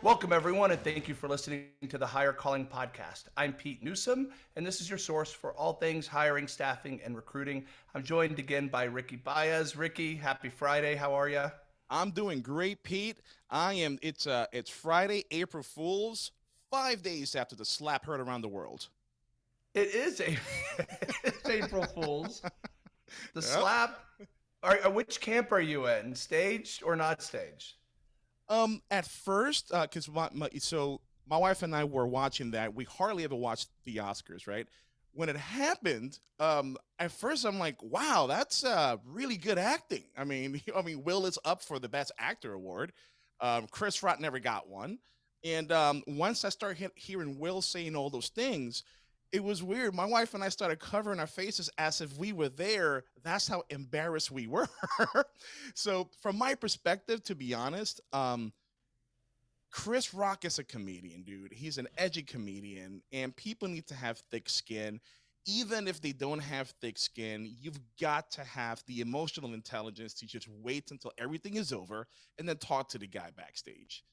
Welcome, everyone, and thank you for listening to the Hire Calling Podcast. I'm Pete Newsome, and this is your source for all things hiring, staffing, and recruiting. I'm joined again by Ricky Baez. Ricky, happy Friday. How are you? I'm doing great, Pete. I am. It's Friday, April Fools. 5 days after the slap heard around the world. It is a it's April Fool's. The Yep. slap. Which camp are you in? Staged or not staged? At first, because my wife and I were watching that. We hardly ever watched the Oscars, right? When it happened, at first I'm like, wow, that's really good acting. Will is up for the Best Actor award. Chris Rock never got one, and once I started hearing Will saying all those things, it was weird. My wife and I started covering our faces as if we were there. That's how embarrassed we were. So, from my perspective, to be honest, Chris Rock is a comedian, dude. He's an edgy comedian, and people need to have thick skin. Even if they don't have thick skin, you've got to have the emotional intelligence to just wait until everything is over and then talk to the guy backstage.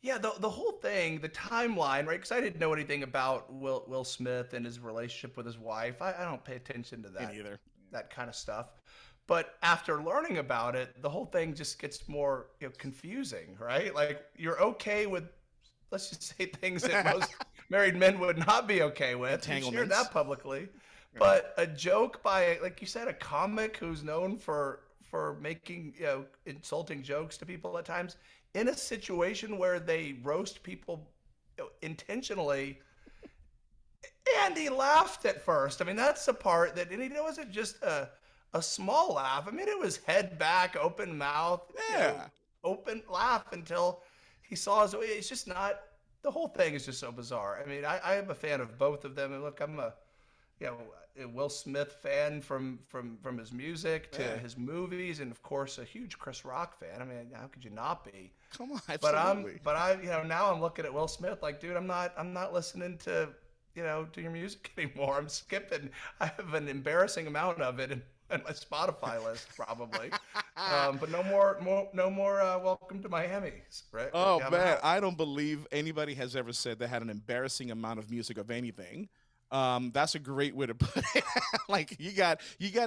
Yeah, the whole thing, the timeline, right? Because I didn't know anything about Will Smith and his relationship with his wife. I don't pay attention to Me that neither. that kind of stuff. But after learning about it, the whole thing just gets more confusing, right? Like you're okay with, let's just say things that most married men would not be okay with. You shared Entanglements. that publicly, Right. but a joke by, like you said, a comic who's known for making insulting jokes to people at times in a situation where they roast people intentionally, and he laughed at first. I mean, that's the part that, and it wasn't just a small laugh. I mean, it was head back, open mouth, Yeah. open laugh until he saw his. It's just not. The whole thing is just so bizarre. I mean, I am a fan of both of them. And look, I'm a Will Smith fan from his music to Yeah. his movies, and of course a huge Chris Rock fan. I mean, how could you not be? Come on, But absolutely. now I'm looking at Will Smith like, dude, I'm not listening to your music anymore. I'm skipping. I have an embarrassing amount of it in my Spotify list probably. But no more. Welcome to Miami, right? Oh I'm man, out. I don't believe anybody has ever said they had an embarrassing amount of music of anything. That's a great way to put it. Like you got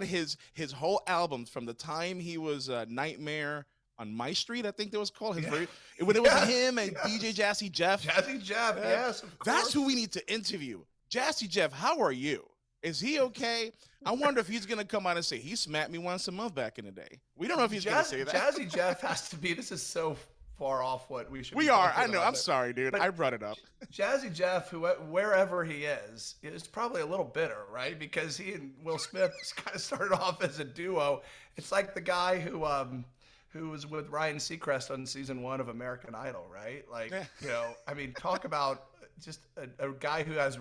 his whole albums from the time he was Nightmare on My Street, I think that was called his Yeah. very when it was Yes. him and DJ Yes. Jazzy Jeff. Jazzy Jeff. Yes, of That's who course. we need to interview. Jazzy Jeff, how are you? Is he okay? I wonder if he's gonna come out and say he smacked me once a month back in the day. We don't know if he's gonna say that. Jazzy Jeff has to be. This is so far off what we should be We are. I talking know. about, I'm sorry, dude. I but brought it up. Jazzy Jeff, wherever he is probably a little bitter, right? Because he and Will Smith kind of started off as a duo. It's like the guy who was with Ryan Seacrest on season one of American Idol, right? Like, I mean, talk about just a guy who has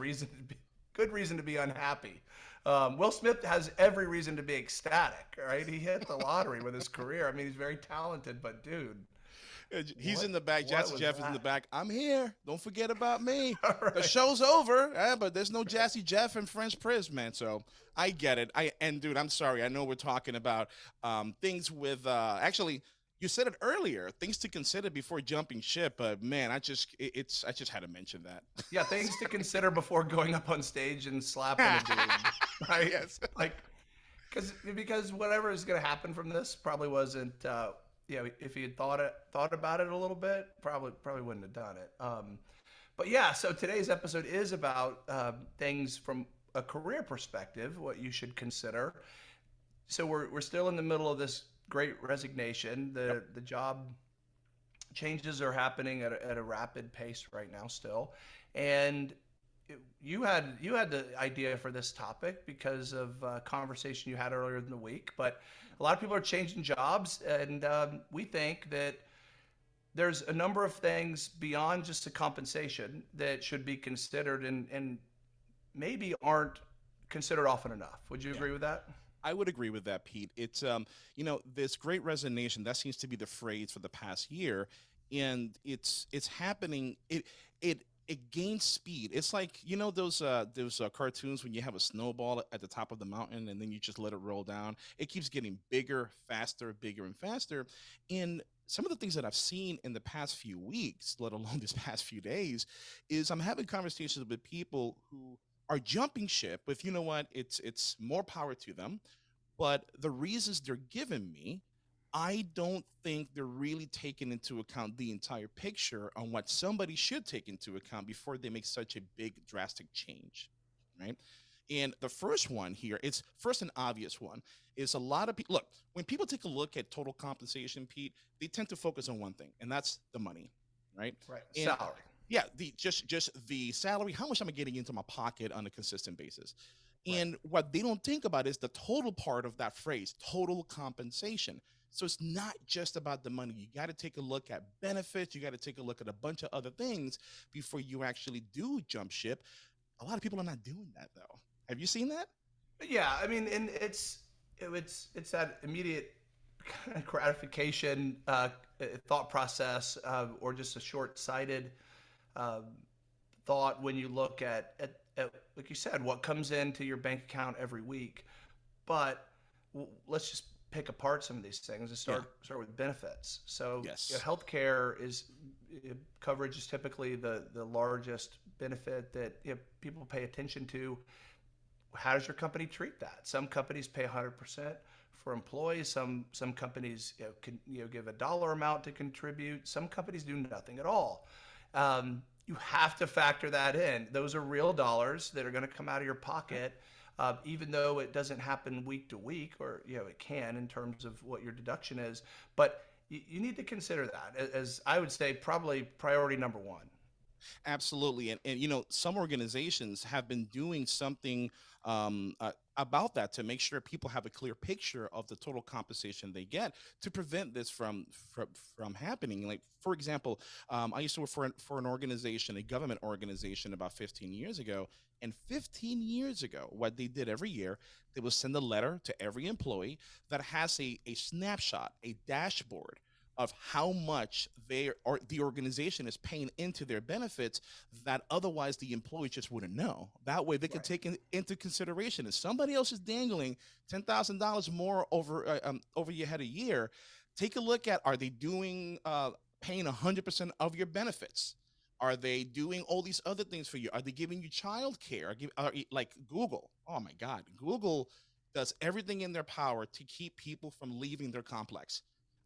good reason to be unhappy. Will Smith has every reason to be ecstatic, right? He hit the lottery with his career. I mean, he's very talented, but dude, He's what in the back. what Jazzy was Jeff is in the that? back. I'm here. Don't forget about me. All The right. show's over, but there's no Jazzy Jeff and French Prince, man. So I get it. Dude, I'm sorry. I know we're talking about things with actually. You said it earlier. Things to consider before jumping ship, but man, I just had to mention that. Yeah, things to consider before going up on stage and slapping a dude, right? Yes. Like, because whatever is going to happen from this probably wasn't. If he had thought about it a little bit, probably wouldn't have done it. But yeah, so today's episode is about things from a career perspective, what you should consider. So we're still in the middle of this great resignation. Yep. The job changes are happening at a rapid pace right now still, and you had the idea for this topic because of a conversation you had earlier in the week. But a lot of people are changing jobs, and we think that there's a number of things beyond just the compensation that should be considered, and maybe aren't considered often enough. Would you Yeah. agree with that? I would agree with that, Pete. It's this great resignation that seems to be the phrase for the past year, and it's happening. It gains speed. It's like those cartoons when you have a snowball at the top of the mountain and then you just let it roll down. It keeps getting bigger, faster, bigger and faster. And some of the things that I've seen in the past few weeks, let alone this past few days, is I'm having conversations with people who are jumping ship with, you know what, it's more power to them, but the reasons they're giving me, I don't think they're really taking into account the entire picture on what somebody should take into account before they make such a big drastic change, right? And the first one here, it's first an obvious one, is a lot of people look, when people take a look at total compensation, Pete, they tend to focus on one thing, and that's the money, right? Right. And Salary. yeah, the just the salary, how much am I getting into my pocket on a consistent basis? Right. And what they don't think about is the total part of that phrase, total compensation. So it's not just about the money. You got to take a look at benefits. You got to take a look at a bunch of other things before you actually do jump ship. A lot of people are not doing that though. Have you seen that? Yeah, I mean, and it's that immediate kind of gratification thought process, or just a short-sighted uh, thought when you look at like you said, what comes into your bank account every week. But let's just pick apart some of these things and Yeah. start with benefits. So Yes. healthcare is coverage is typically the largest benefit that people pay attention to. How does your company treat that? Some companies pay 100% for employees. Some companies can give a dollar amount to contribute. Some companies do nothing at all. You have to factor that in. Those are real dollars that are going to come out of your pocket, even though it doesn't happen week to week, or it can in terms of what your deduction is. But you need to consider that as I would say probably priority number one. Absolutely. And you know, some organizations have been doing something about that to make sure people have a clear picture of the total compensation they get to prevent this from happening. Like, for example, I used to work for an organization, a government organization, about 15 years ago. And 15 years ago, what they did every year, they would send a letter to every employee that has a snapshot, a dashboard of how much they or the organization is paying into their benefits that otherwise the employee just wouldn't know. That way they could Right. take into consideration if somebody else is dangling $10,000 more over your head a year. Take a look at, are they doing paying 100% of your benefits? Are they doing all these other things for you? Are they giving you child care? Like Google? Oh my God, Google does everything in their power to keep people from leaving their complex.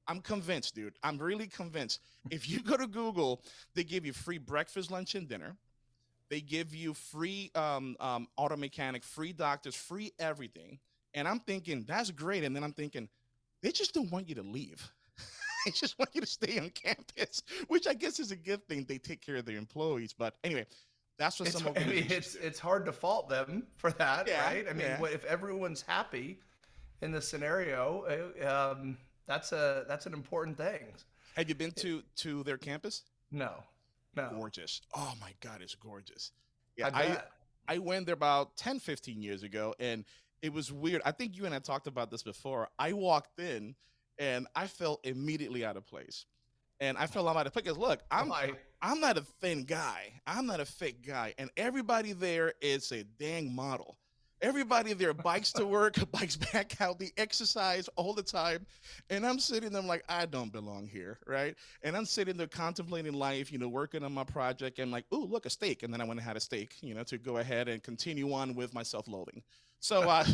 I'm convinced, dude. I'm really convinced. If you go to Google, they give you free breakfast, lunch, and dinner. They give you free auto mechanic, free doctors, free everything. And I'm thinking that's great. And then I'm thinking they just don't want you to leave. They just want you to stay on campus, which I guess is a good thing. They take care of their employees. But anyway, that's what It's some I mean organizations do. it's hard to fault them for that, Yeah, right? I mean, yeah. what if everyone's happy in the scenario? That's an important thing. Have you been to their campus? No, no, Gorgeous. Oh my God, it's gorgeous. Yeah, I bet. I went there about 10, 15 years ago, and it was weird. I think you and I talked about this before. I walked in and I felt immediately out of place. And I felt out of place because look, Why? I'm not a thin guy. I'm not a fit guy. And everybody there is a dang model. Everybody there bikes to work, bikes back out, they exercise all the time. And I'm sitting there, I'm like, I don't belong here, right? And I'm sitting there contemplating life, working on my project. And like, ooh, look, a steak. And then I went and had a steak, to go ahead and continue on with my self-loathing. So Well,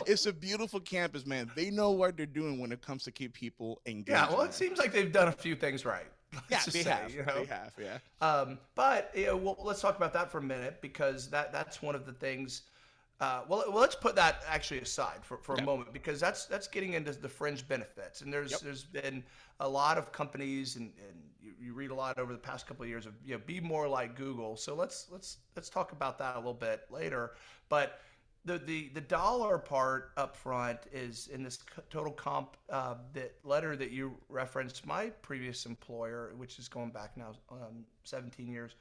it's a beautiful campus, man. They know what they're doing when it comes to keep people yeah. engaged Well, in it there. seems like they've done a few things right. Yeah, Let's just they say, have. They have, yeah. But well, let's talk about that for a minute because that's one of the things. Let's put that actually aside for a Okay. moment because that's getting into the fringe benefits, and Yep. there's been a lot of companies, and you read a lot over the past couple of years of be more like Google. So let's talk about that a little bit later. But the dollar part up front is in this total comp, that letter that you referenced. My previous employer, which is going back now 17 years,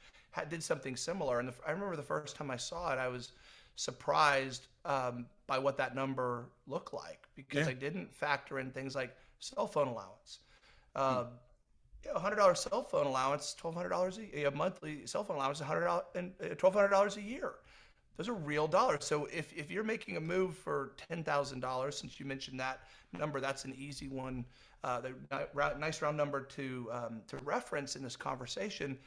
did something similar, and I remember the first time I saw it, I was surprised by what that number looked like because Yeah. I didn't factor in things like cell phone allowance. Mm. Uh, $100 cell phone allowance, $1,200 a monthly cell phone allowance, $100 and $1,200 a year. Those are real dollars. So if you're making a move for $10,000, since you mentioned that number, that's an easy one the nice round number to reference in this conversation.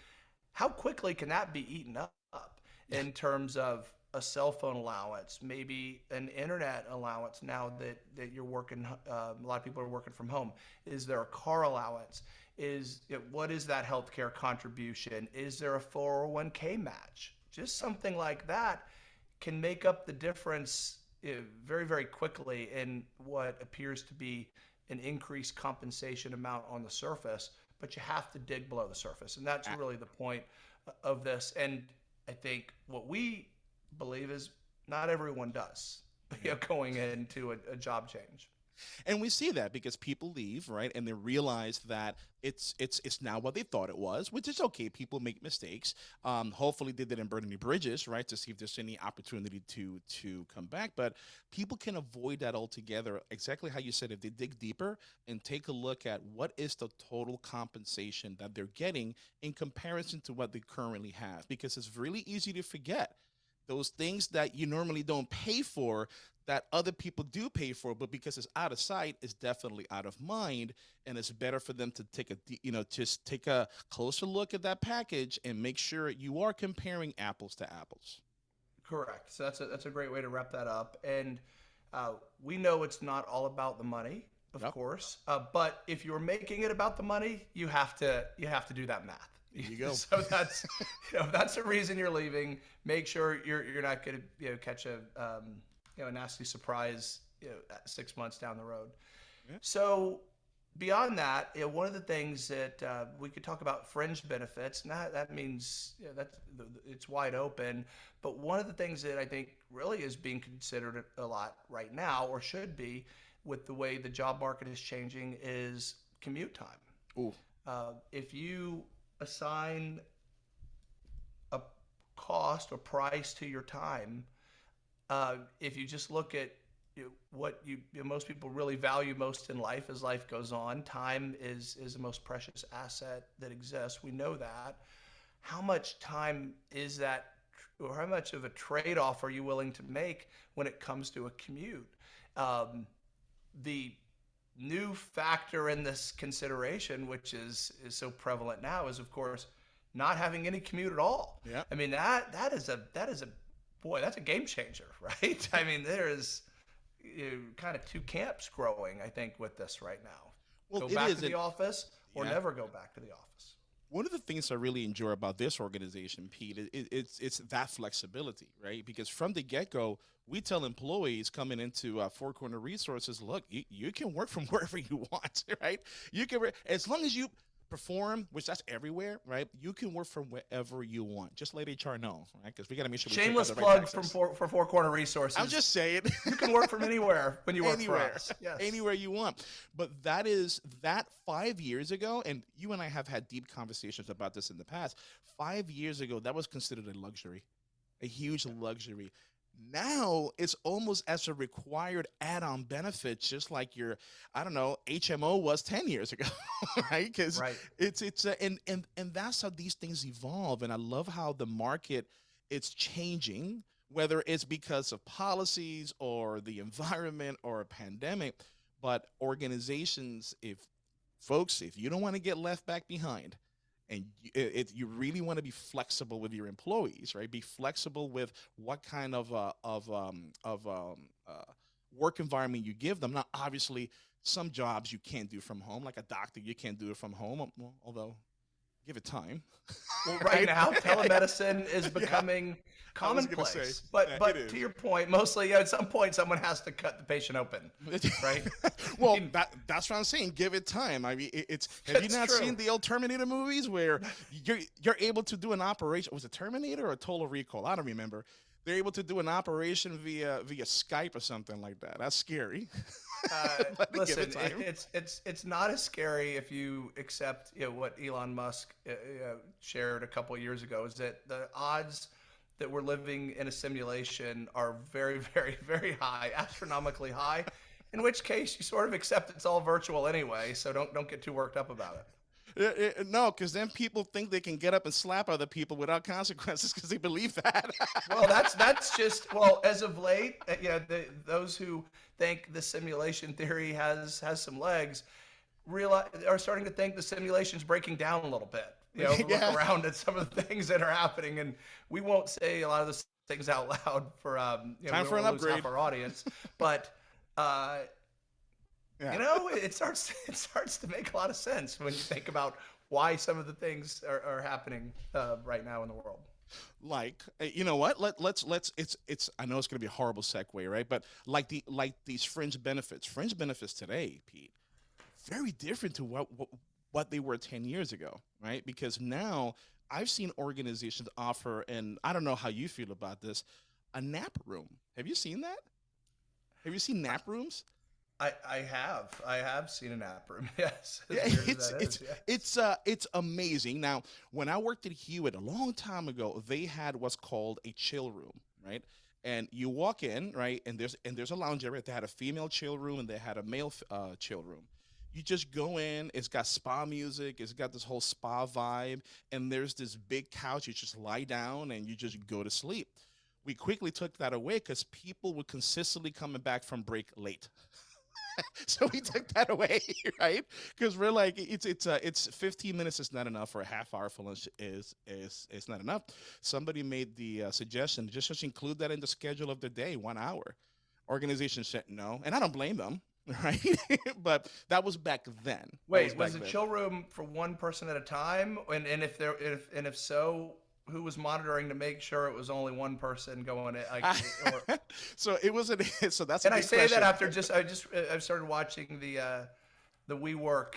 How quickly can that be eaten up in terms of a cell phone allowance, maybe an internet allowance now that you're working, a lot of people are working from home? Is there a car allowance? What is that healthcare contribution? Is there a 401k match? Just something like that can make up the difference very, very quickly in what appears to be an increased compensation amount on the surface, but you have to dig below the surface. And that's really the point of this. And I think what we believe is not everyone does, going into a job change. And we see that because people leave, right, and they realize that it's now what they thought it was, which is okay. People make mistakes. Hopefully, they didn't burn any bridges, right, to see if there's any opportunity to come back. But people can avoid that altogether. Exactly how you said, if they dig deeper and take a look at what is the total compensation that they're getting in comparison to what they currently have, because it's really easy to forget those things that you normally don't pay for that other people do pay for, but because it's out of sight, it's definitely out of mind. And it's better for them to just take a closer look at that package and make sure you are comparing apples to apples. Correct. So that's a great way to wrap that up. And we know it's not all about the money, of Yep. course. But if you're making it about the money, you have to do that math. There you go. So that's if that's the reason you're leaving. Make sure you're not going to catch a nasty surprise 6 months down the road. Yeah. So beyond that, one of the things that we could talk about fringe benefits, and that means it's wide open. But one of the things that I think really is being considered a lot right now, or should be, with the way the job market is changing, is commute time. Ooh. If you assign a cost or price to your time, if you just look at what most people really value most in life as life goes on, time is the most precious asset that exists. We know that. How much time is that, or how much of a trade-off are you willing to make when it comes to a commute? The new factor in this consideration, which is so prevalent now, is of course not having any commute at all. Yeah. I mean, that is a boy, that's a game changer, right? I mean, there is kind of two camps growing, I think, with this right now. Well, Go back to the office or Yeah. never go back to the office. One of the things I really enjoy about this organization, Pete, it's that flexibility, right? Because from the get-go, we tell employees coming into Four Corner Resources, look, you can work from wherever you want, right? You can, as long as you perform, which that's everywhere, right? You can work from wherever you want. Just let HR know, right? Because we got to make sure we take Shameless all the right plug access. for Four Corner Resources. I'm just saying. You can work from anywhere when you work Anywhere. for us. Yes. Anywhere you want. But that 5 years ago, and you and I have had deep conversations about this in the past. 5 years ago, that was considered a luxury, a huge luxury. Now it's almost as a required add-on benefit, just like your, I don't know, HMO was 10 years ago, right? Because Right. and that's how these things evolve. And I love how the market it's changing, whether it's because of policies or the environment or a pandemic. But organizations, if you don't want to get left back behind, and you really want to be flexible with your employees, right? Be flexible with what kind of work environment you give them. Now, obviously, some jobs you can't do from home, like a doctor, you can't do it from home. Well, although, give it time. Well, right now, telemedicine is Yeah. becoming I was gonna say, commonplace. But yeah, but it to is. your point, mostly at some point someone has to cut the patient open, right? Well, that's what I'm saying. Give it time. I mean, it's. Have you That's not true. seen the old Terminator movies where you're able to do an operation? Was it Terminator or Total Recall? I don't remember. They're able to do an operation via Skype or something like that. That's scary. But give Listen, it time. it's not as scary if you accept what Elon Musk shared a couple of years ago, is that the odds that we're living in a simulation are very, very, very high, astronomically high. In which case, you sort of accept it's all virtual anyway, so don't get too worked up about it. No, because then people think they can get up and slap other people without consequences because they believe that. Well, that's just as of late, those who think the simulation theory has some legs, realize are starting to think the simulation's breaking down a little bit. Look Yeah. around at some of the things that are happening, and we won't say a lot of those things out loud for we Time don't for want an to lose half upgrade. our audience, but uh, Yeah. it starts it starts to make a lot of sense when you think about why some of the things are happening right now in the world. Like, you know what? Let's it's I know it's going to be a horrible segue, right? But like these fringe benefits today, Pete, very different to what they were 10 years ago, right? Because now I've seen organizations offer, and I don't know how you feel about this, a nap room. Have you seen that? Have you seen nap rooms? I have seen an app room. Yes, Yeah, as weird as that is. Yes. it's amazing. Now, when I worked at Hewitt a long time ago, they had what's called a chill room, right? And you walk in, right, and there's a lounge area. They had a female chill room and they had a male chill room. You just go in. It's got spa music. It's got this whole spa vibe, and there's this big couch. You just lie down and you just go to sleep. We quickly took that away because people were consistently coming back from break late. So we took that away, right? Because we're like, it's 15 minutes is not enough, or a half hour for lunch is not enough. Somebody made the suggestion just include that in the schedule of the day, 1 hour. Organization said no, and I don't blame them, right? But that was back then. That was Wait, back was the then. chill room for one person at a time? And if so, who was monitoring to make sure it was only one person going it? Like, or So it was an so that's a and I good say that question. after I've started watching the WeWork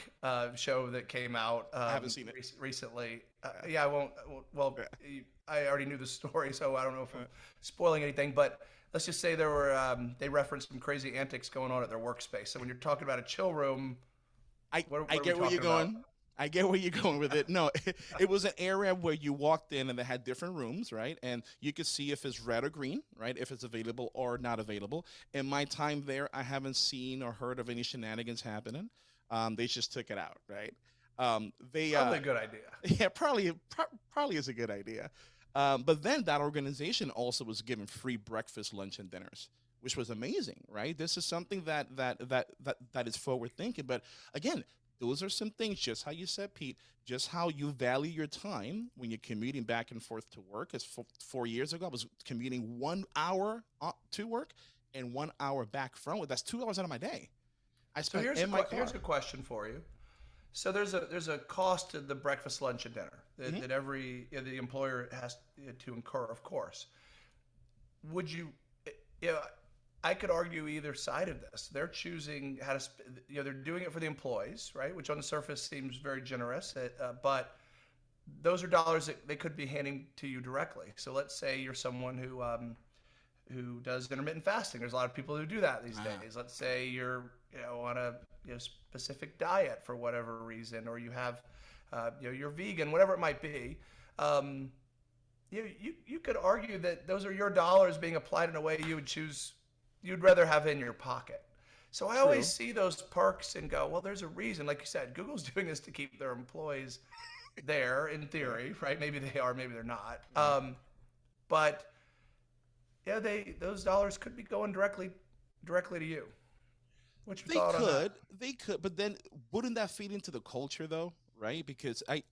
show that came out I haven't seen it. recently. Yeah. Yeah, I won't. Well, Yeah. I already knew the story, so I don't know if Uh, I'm spoiling anything. But let's just say they referenced some crazy antics going on at their workspace. So when you're talking about a chill room, I what are we get where you're talking about? going. I get where you're going with it. No, it was an area where you walked in and they had different rooms, right? And you could see if it's red or green, right? If it's available or not available. In my time there, I haven't seen or heard of any shenanigans happening. They just took it out, right? They Probably a good idea. yeah, probably is a good idea. But then that organization also was given free breakfast, lunch, and dinners, which was amazing, right? This is something that is forward thinking. But again, those are some things, just how you said, Pete, just how you value your time when you're commuting back and forth to work. As 4 years ago, I was commuting 1 hour to work and 1 hour back from it. That's 2 hours out of my day I So spent in my here's car. a question for you. So there's a cost to the breakfast, lunch, and dinner Hmm. that every the employer has to incur, of course. Would you, you know, I could argue either side of this. They're choosing how to, they're doing it for the employees, right? Which on the surface seems very generous, but those are dollars that they could be handing to you directly. So let's say you're someone who does intermittent fasting. There's a lot of people who do that these Ah, days. Let's say you're on a specific diet for whatever reason, or you have you're vegan, whatever it might be. Um, you could argue that those are your dollars being applied in a way you'd rather have in your pocket. So I always true. see those perks and go, well, there's a reason. Like you said, Google's doing this to keep their employees there in Yeah, theory, right? Maybe they are, maybe they're not. yeah. But yeah, those dollars could be going directly to you. What's your They thought on that? could, they could, but then wouldn't that feed into the culture though, right? Because I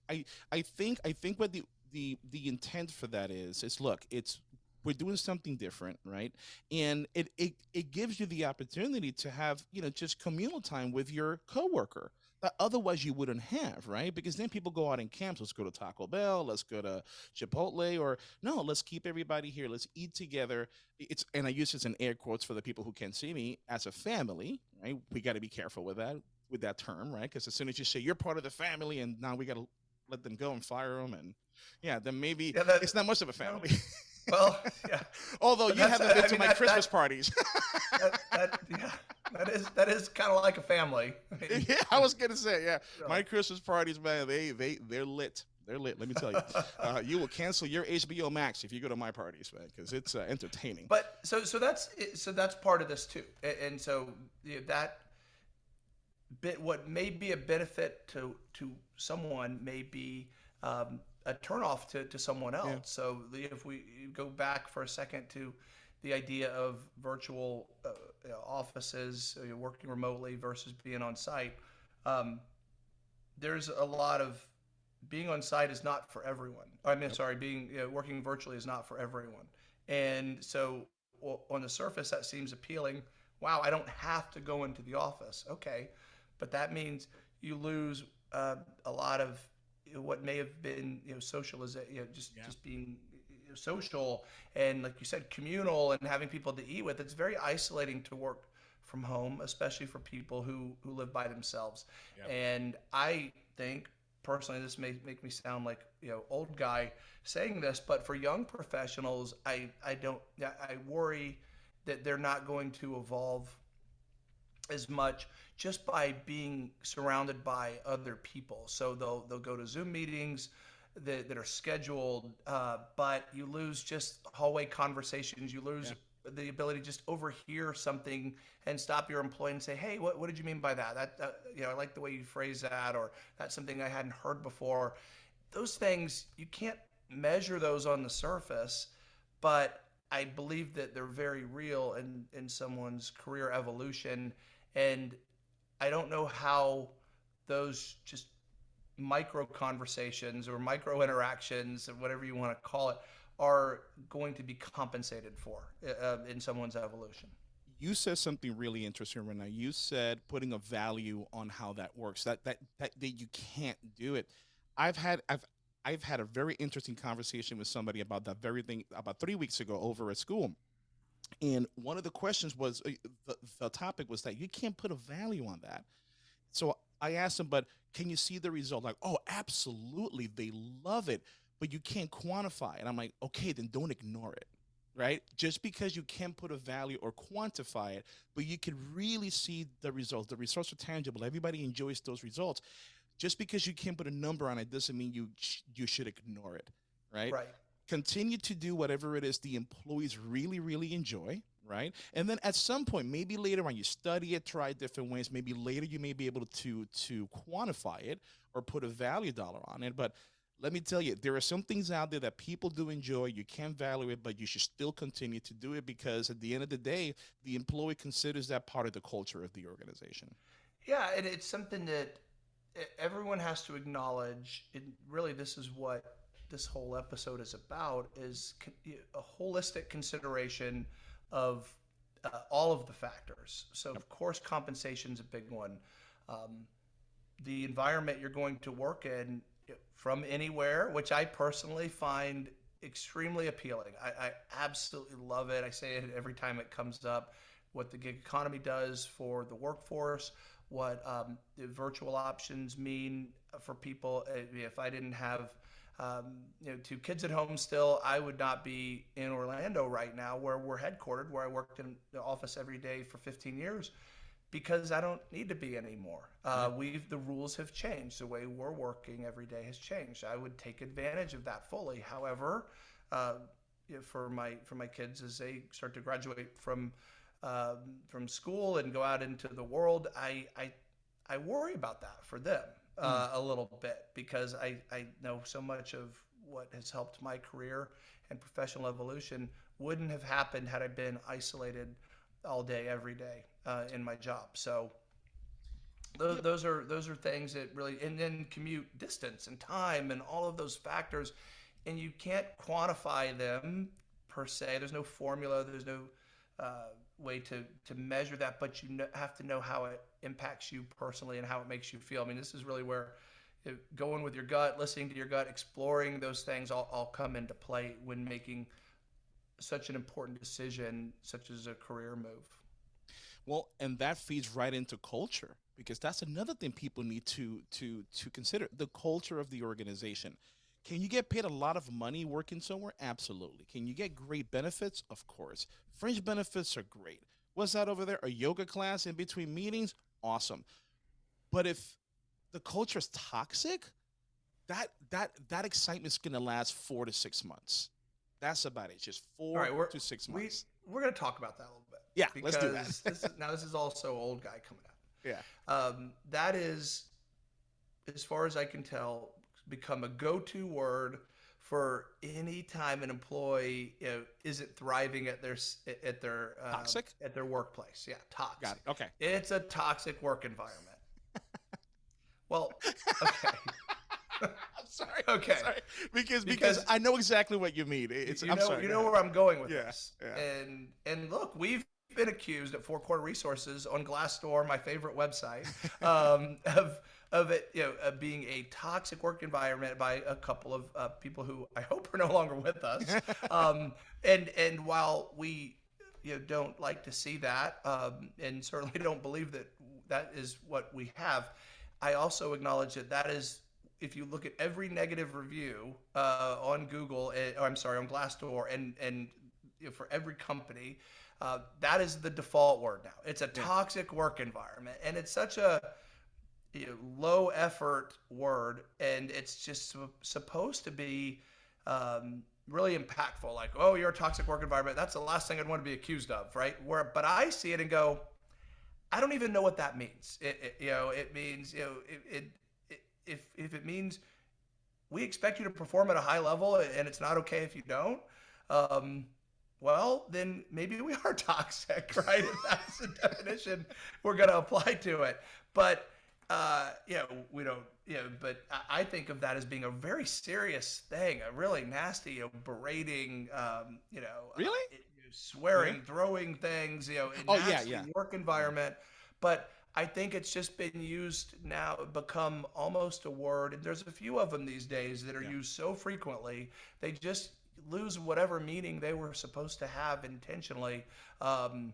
think what the intent for that is look, it's we're doing something different, right? And it gives you the opportunity to have just communal time with your coworker that otherwise you wouldn't have, right? Because then people go out in camps. Let's go to Taco Bell. Let's go to Chipotle, or no, let's keep everybody here. Let's eat together. It's and I use this in air quotes for the people who can't see me, as a family, right? We got to be careful with that term, right? Because as soon as you say you're part of the family, and now we got to let them go and fire them, and yeah, then maybe Yeah, that it's not much of a no. family. Well, yeah, Although but you that's haven't been I to mean my Christmas that parties. yeah, that is kind of like a family. I mean, Yeah, I was gonna say, yeah, really. my Christmas parties, man, they're lit. They're lit. Let me tell you, you will cancel your HBO Max if you go to my parties, man, because it's entertaining. But so that's part of this too, and so that bit what may be a benefit to someone may be a turnoff to someone Yeah, else. So if we go back for a second to the idea of virtual offices, working remotely versus being on site, Um, there's a lot of being on site is not for everyone. I mean, Yep. sorry, being working virtually is not for everyone. And so on the surface, that seems appealing. Wow, I don't have to go into the office. Okay, but that means you lose a lot of what may have been socialization, Yeah. just being social and like you said, communal and having people to eat with. It's very isolating to work from home, especially for people who live by themselves. Yep. And I think personally, this may make me sound like old guy saying this, but for young professionals, I don't I worry that they're not going to evolve as much just by being surrounded by other people. So they'll go to Zoom meetings that are scheduled, but you lose just hallway conversations. You lose Yeah. the ability to just overhear something and stop your employee and say, "Hey, what did you mean by that? I like the way you phrase that, or that's something I hadn't heard before." Those things you can't measure those on the surface, but I believe that they're very real in someone's career evolution. And I don't know how those just micro conversations or micro interactions, or whatever you want to call it, are going to be compensated for in someone's evolution. You said something really interesting right now. You said putting a value on how that works. That you can't do it. I've had I've I've had a very interesting conversation with somebody about that very thing about 3 weeks ago over at school. And one of the questions was the topic was that you can't put a value on that. So I asked them, but can you see the result? Like, oh, absolutely. They love it, but you can't quantify it. I'm like, okay, then don't ignore it. Right? Just because you can't put a value or quantify it, but you can really see the results. The results are tangible. Everybody enjoys those results. Just because you can't put a number on it doesn't mean you should ignore it, right? Right. Continue to do whatever it is the employees really really enjoy, right? And then at some point, maybe later on, you study it, try different ways. Maybe later you may be able to quantify it or put a value dollar on it. But let me tell you, there are some things out there that people do enjoy. You can't value it, but you should still continue to do it because at the end of the day, the employee considers that part of the culture of the organization. Yeah, and it's something that everyone has to acknowledge. And really, this is what this whole episode is about: is a holistic consideration of all of the factors. So, Yep. of course, compensation is a big one. Um, the environment you're going to work in from anywhere, which I personally find extremely appealing. I absolutely love it. I say it every time it comes up. What the gig economy does for the workforce, what the virtual options mean for people. If I didn't have two kids at home still, I would not be in Orlando right now, where we're headquartered, where I worked in the office every day for 15 years because I don't need to be anymore. Yeah. The rules have changed. The way we're working every day has changed. I would take advantage of that fully. However, uh, for my kids as they start to graduate from school and go out into the world, I worry about that for them Mm. a little bit because I know so much of what has helped my career and professional evolution wouldn't have happened had I been isolated all day, every day in my job. So Yep. those are things that really, and then commute distance and time and all of those factors, and you can't quantify them per se. There's no formula. There's no way to measure that, but have to know how it impacts you personally and how it makes you feel. I mean, this is really where going with your gut, listening to your gut, exploring those things all come into play when making such an important decision, such as a career move. Well, and that feeds right into culture because that's another thing people need to consider the culture of the organization. Can you get paid a lot of money working somewhere? Absolutely. Can you get great benefits? Of course. Fringe benefits are great. What's that over there? A yoga class in between meetings? Awesome. But if the culture is toxic, that excitement's gonna last 4 to 6 months. That's about it. Just All four right, to six we months. we're gonna talk about that a little bit Yeah, let's do that. because this is also old guy coming Yeah. out. That is, as far as I can tell, become a go-to word for any time an employee isn't thriving at Toxic? at their workplace. Yeah, Got toxic. it. Okay. It's a toxic work environment. Well, okay. I'm sorry. I'm Okay. sorry. Because Because I know exactly what you mean. It's I'm sorry. you Go know ahead. where I'm going with Yeah. this. Yeah. And look, we've been accused at Four Corner Resources on Glassdoor, my favorite website, of it, being a toxic work environment by a couple of people who I hope are no longer with us. And while we don't like to see that, and certainly don't believe that that is what we have, I also acknowledge that that is, if you look at every negative review on Google, or I'm sorry, on Glassdoor, and for every company, that is the default word now. It's a Yeah. toxic work environment, and it's such a low effort word, and it's just supposed to be really impactful. Like, oh, you're a toxic work environment. That's the last thing I'd want to be accused of, right? But I see it and go, I don't even know what that means. It means, if it means we expect you to perform at a high level and it's not okay if you don't, um, well, then maybe we are toxic, right? If that's the definition we're going to apply to it. But, we don't, but I think of that as being a very serious thing, a really nasty, berating, Really? Yeah. swearing, throwing things, a Oh yeah. nasty Yeah. work Yeah. environment. But I think it's just been used now, become almost a word. And there's a few of them these days that are Yeah. used so frequently, they just lose whatever meaning they were supposed to have intentionally. Um,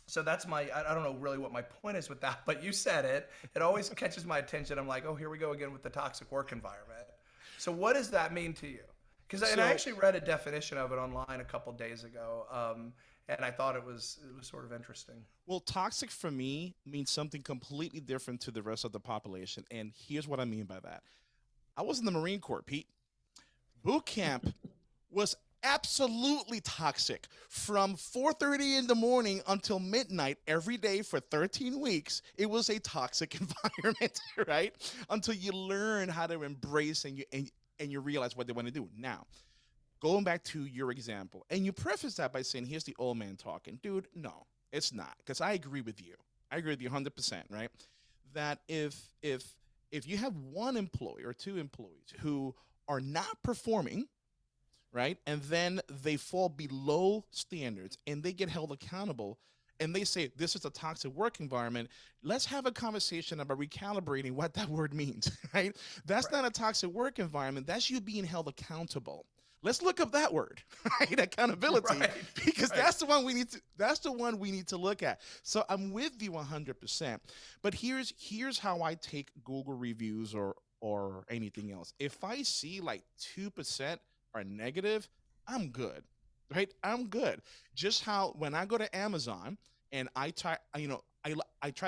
so that's I don't know really what my point is with that, but you said it. It always catches my attention. I'm like, oh, here we go again with the toxic work environment. So what does that mean to you? Because I So actually read a definition of it online a couple days ago, and I thought it was sort of interesting. well, toxic for me means something completely different to the rest of the population, and here's what I mean by that. I was in the Marine Corps, Pete. Boot camp was absolutely toxic from 4:30 in the morning until midnight every day for 13 weeks. It was a toxic environment, right? Until you learn how to embrace and you realize what they want to do. Now, going back to your example, and you preface that by saying, here's the old man talking. Dude, no, it's not. Because I agree with you. I agree with you 100%, right? That if you have one employee or two employees who are not performing, right? And then they fall below standards and they get held accountable and they say this is a toxic work environment. Let's have a conversation about recalibrating what that word means, right? That's Right. not a toxic work environment. That's you being held accountable. Let's look up that word, right? Accountability, Right. because Right. that's the one we need to look at. So I'm with you 100%. But here's how I take Google reviews or anything else. If I see like 2% are negative, I'm good. Right? I'm good. Just how when I go to Amazon and I try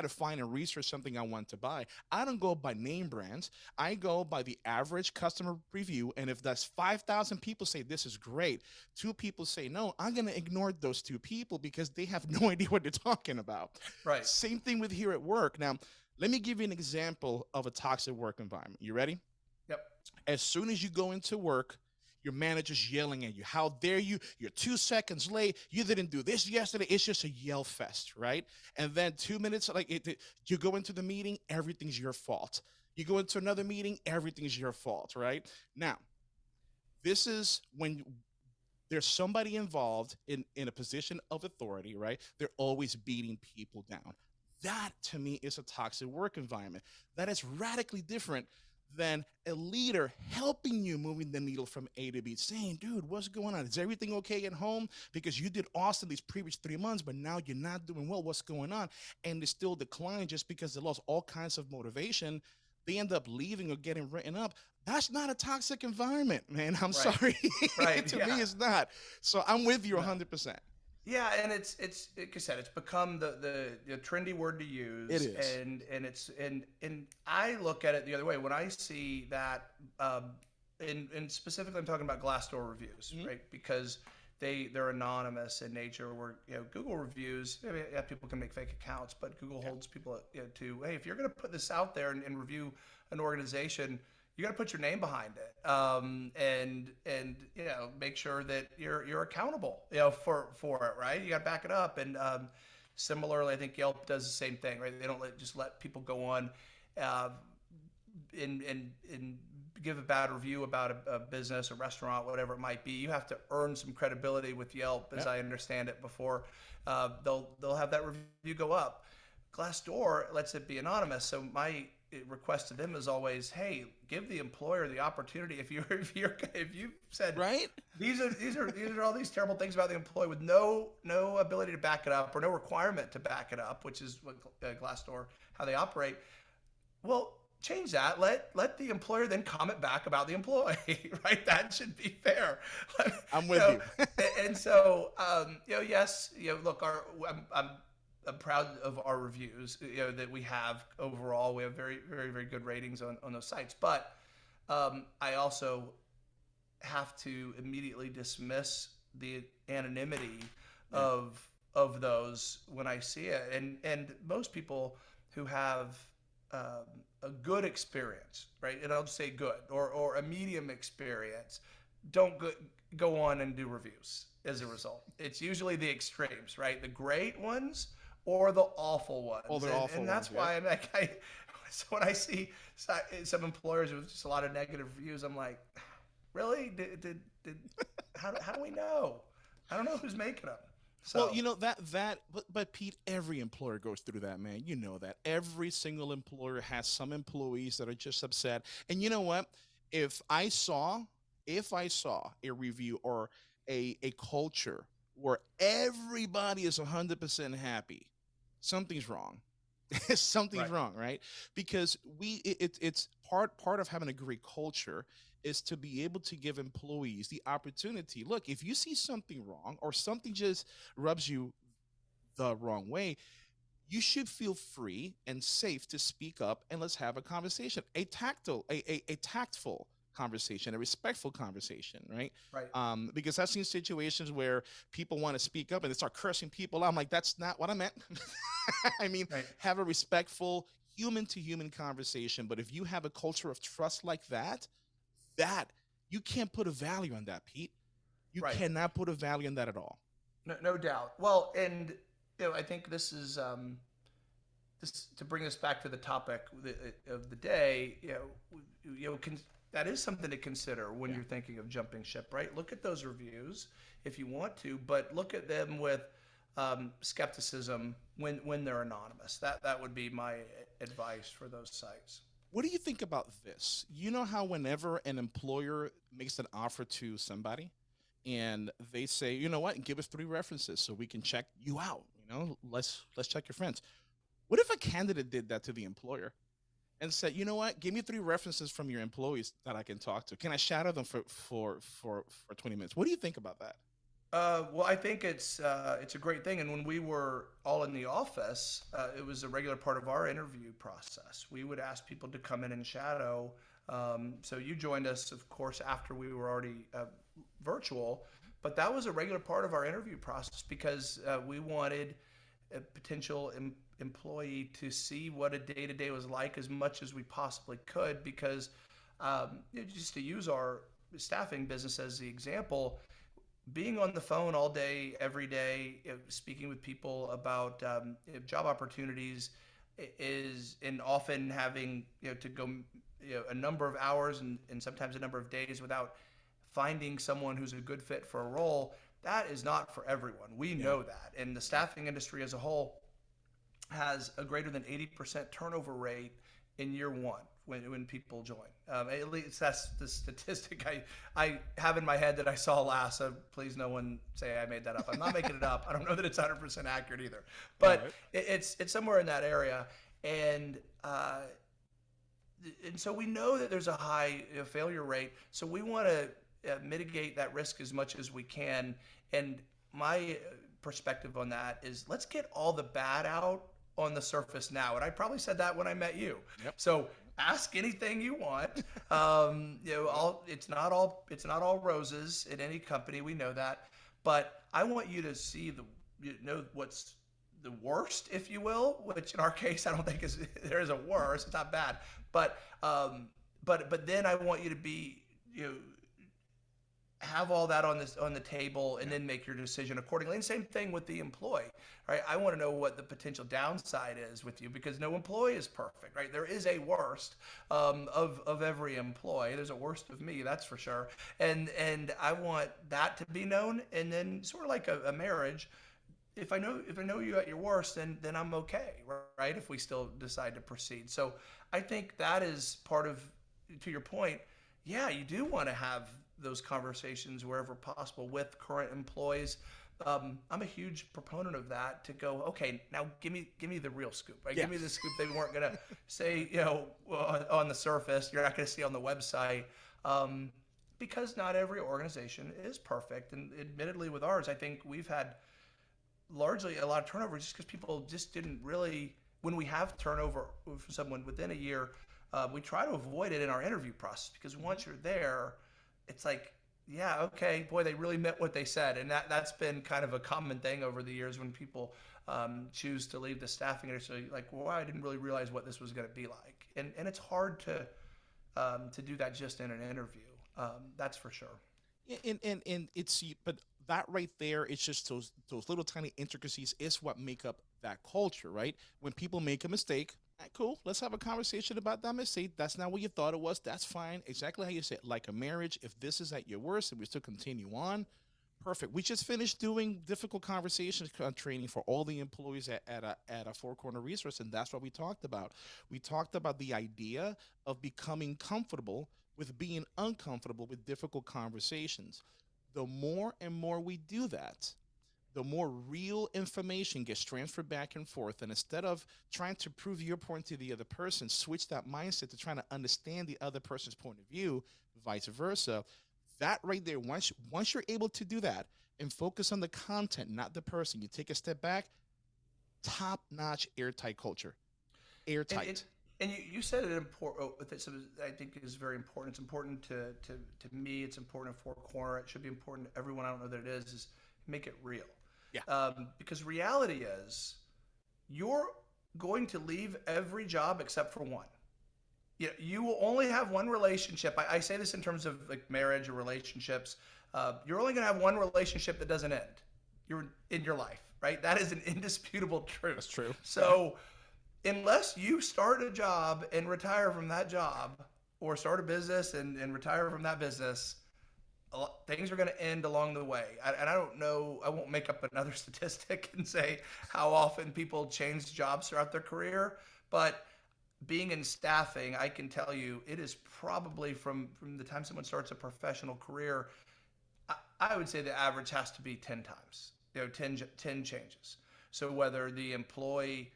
to find and research something I want to buy. I don't go by name brands. I go by the average customer review. And if that's 5,000 people say this is great, two people say no, I'm going to ignore those two people because they have no idea what they're talking about. Right. Same thing with here at work. Now, let me give you an example of a toxic work environment. You ready? Yep. As soon as you go into work, your manager's yelling at you. How dare you? You're 2 seconds late. You didn't do this yesterday. It's just a yell fest, right? And then 2 minutes, you go into the meeting, everything's your fault. You go into another meeting, everything's your fault, right? Now, this is when there's somebody involved in a position of authority, right? They're always beating people down. That to me is a toxic work environment. That is radically different than a leader helping you moving the needle from A to B, saying, dude, what's going on? Is everything okay at home? Because you did awesome these previous 3 months, but now you're not doing well. What's going on? And they still decline just because they lost all kinds of motivation. They end up leaving or getting written up. That's not a toxic environment, man. I'm Right. sorry. Right. To me, Yeah. it's not. So I'm with you No. 100%. Yeah, and it's like I said, it's become the trendy word to It use, is. and I look at it the other way when I see that, and specifically I'm talking about Glassdoor reviews, Mhm. right? Because they're anonymous in nature. Where Google reviews, I mean, yeah, people can make fake accounts, but Google Yeah. holds people to, hey, if you're going to put this out there and review an organization, you got to put your name behind it, and make sure that you're accountable, for it, right? You got to back it up, and similarly, I think Yelp does the same thing, right? They don't just let people go on. Uh, and give a bad review about a business, a restaurant, whatever it might be. You have to earn some credibility with Yelp, as Yep. I understand it, before they'll have that review go up. Glassdoor lets it be anonymous, so my request to them is always, hey, give the employer the opportunity. If you said Right? these are all these terrible things about the employee with no ability to back it up or no requirement to back it up, which is what Glassdoor, how they operate. Well, change that. Let the employer then comment back about the employee, right? That should be fair. I'm you with know, you. and so yes, look, I'm proud of our reviews, that we have overall. We have very, very, very good ratings on those sites. But I also have to immediately dismiss the anonymity Yeah. of those when I see it. And most people who have a good experience, right? And I'll just say good or a medium experience, don't go on and do reviews as a result. It's usually the extremes, right? The great ones or the awful Oh, ones. they're awful And ones. that's Yep. why I'm like, so when I see some employers with just a lot of negative reviews, I'm like, really? Did how do we know? I don't know who's making them. Well, So but Pete, every employer goes through that, man. You know that every single employer has some employees that are just upset. And you know what? If I saw, if I saw a review or a culture where everybody is 100% happy, something's wrong. Something's right, wrong, right? Because it's part of having a great culture is to be able to give employees the opportunity. Look, if you see something wrong or something just rubs you the wrong way, you should feel free and safe to speak up and let's have a conversation, a tactful conversation, a respectful conversation, right? right, Because I've seen situations where people want to speak up and they start cursing people out. I'm like, that's not what I meant. I mean, right, have a respectful human to human conversation. But if you have a culture of trust like that you can't put a value on that, Pete. You right. cannot put a value on that at all. No doubt. Well, and I think this is this to bring us back to the topic of the day. That is something to consider when Yeah. you're thinking of jumping ship. Right. Look at those reviews if you want to, but look at them with skepticism when they're anonymous. That would be my advice for those sites. What do you think about this? You know how whenever an employer makes an offer to somebody and they say, you know what, give us three references so we can check you out. Let's check your friends. What if a candidate did that to the employer and said, you know what, give me three references from your employees that I can talk to. Can I shadow them for 20 minutes? What do you think about that? Well, I think it's a great thing. And when we were all in the office, it was a regular part of our interview process. We would ask people to come in and shadow. So you joined us, of course, after we were already virtual, but that was a regular part of our interview process because we wanted a potential employee to see what a day to day was like as much as we possibly could. Because just to use our staffing business as the example, being on the phone all day, every day, speaking with people about job opportunities is, and often having to go a number of hours and sometimes a number of days without finding someone who's a good fit for a role. That is not for everyone. We Yeah. know that, and the staffing industry as a whole has a greater than 80% turnover rate in year one when people join. At least that's the statistic I have in my head that I saw last. So please, no one say I made that up. I'm not making it up. I don't know that it's 100% accurate either, All but right. it's somewhere in that area. And and so we know that there's a high failure rate. So we want to mitigate that risk as much as we can. And my perspective on that is let's get all the bad out on the surface now. And I probably said that when I met you. Yep. So ask anything you want. Yep. It's not all roses in any company. We know that, but I want you to see what's the worst, if you will. Which in our case, I don't think there is a worst. It's not bad, but then I want you to be you know have all that on the table and then make your decision accordingly. And same thing with the employee, right? I want to know what the potential downside is with you, because no employee is perfect, right? There is a worst of every employee. There's a worst of me, that's for sure. And I want that to be known. And then sort of like a marriage, if I know you at your worst, then I'm okay, right? If we still decide to proceed. So I think that is part of, to your point, yeah, you do want to have those conversations wherever possible with current employees. I'm a huge proponent of that, to go, okay, now give me the real scoop, right? Yeah. Give me the scoop they weren't gonna say, on the surface. You're not gonna see on the website, because not every organization is perfect. And admittedly, with ours, I think we've had largely a lot of turnover just because people just didn't really, when we have turnover for someone within a year, we try to avoid it in our interview process, because once you're there, it's like, yeah, okay, boy, they really meant what they said. And that's been kind of a common thing over the years when people choose to leave the staffing industry, like, well, I didn't really realize what this was going to be like. And it's hard to do that just in an interview. That's for sure. And it's, but that right there, it's just those little tiny intricacies is what make up that culture, right? When people make a mistake, cool, let's have a conversation about that mistake. That's not what you thought it was. That's fine. Exactly how you said, like a marriage. If this is at your worst and we still continue on, perfect. We just finished doing difficult conversations training for all the employees at a Four Corner Resource, and that's what we talked about. We talked about the idea of becoming comfortable with being uncomfortable with difficult conversations. The more and more we do that, the more real information gets transferred back and forth. And instead of trying to prove your point to the other person, switch that mindset to trying to understand the other person's point of view, vice versa. That right there, once you're able to do that and focus on the content, not the person, you take a step back, top notch, airtight culture. And it, Airtight. and you said it important. I think is very important. It's important to me. It's important to Four Corner. It should be important to everyone. I don't know that it is make it real, Yeah. because reality is you're going to leave every job except for one. You will only have one relationship. I say this in terms of like marriage or relationships. You're only going to have one relationship that doesn't end. You're in your life, right? That is an indisputable truth. That's true. Yeah. So unless you start a job and retire from that job, or start a business and retire from that business, things are going to end along the way. And I don't know, I won't make up another statistic and say how often people change jobs throughout their career, but being in staffing, I can tell you it is probably from the time someone starts a professional career, I would say the average has to be 10 times, 10 changes. So whether the employee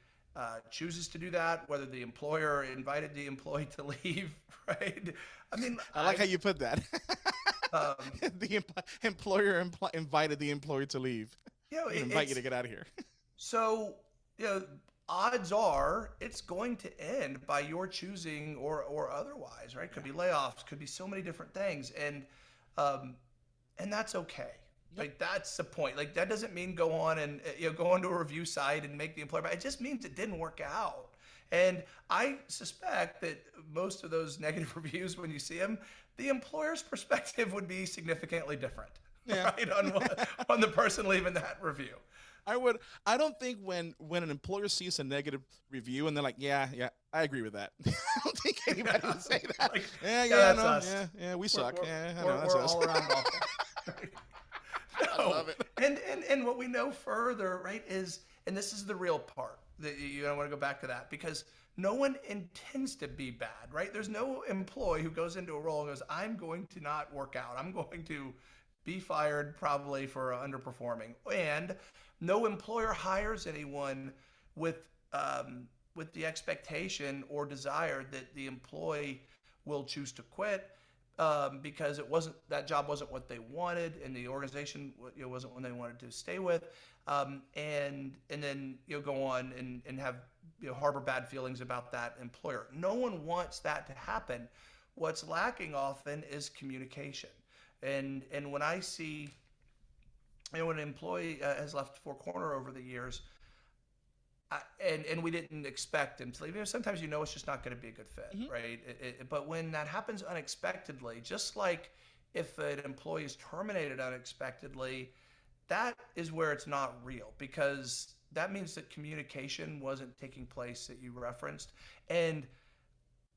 chooses to do that, whether the employer invited the employee to leave, right? I mean, I like how you put that. um, The employer invited the employee to leave. Invite you it's to get out of here. so, you know, odds are it's going to end by your choosing, or otherwise, right? Could be layoffs, could be so many different things. Um, and that's okay. Yep. Like that's the point. Like that doesn't mean go on and go onto a review site and make the employer. But it just means it didn't work out. And I suspect that most of those negative reviews, when you see them, the employer's perspective would be significantly different, Yeah. right? On the person leaving that review. I don't think when an employer sees a negative review and they're like, yeah, I agree with that. I don't think anybody would say that. Like, Yeah, that's no, us. yeah, we suck. Yeah, I know, We're, that's we're us. all around awful. I No. love it. And what we know further, right, is, and this is the real part that you don't want to go back to that, because no one intends to be bad, right? There's no employee who goes into a role and goes, I'm going to not work out. I'm going to be fired probably for underperforming. And no employer hires anyone with with the expectation or desire that the employee will choose to quit, because it wasn't, that job wasn't what they wanted, and the organization wasn't one they wanted to stay with, and then go on and have harbor bad feelings about that employer. No one wants that to happen. What's lacking often is communication, and when I see, when an employee has left Four Corner over the years, and we didn't expect him to leave. Sometimes it's just not going to be a good fit, Mhm. right? But when that happens unexpectedly, just like if an employee is terminated unexpectedly, that is where it's not real, because that means that communication wasn't taking place that you referenced. And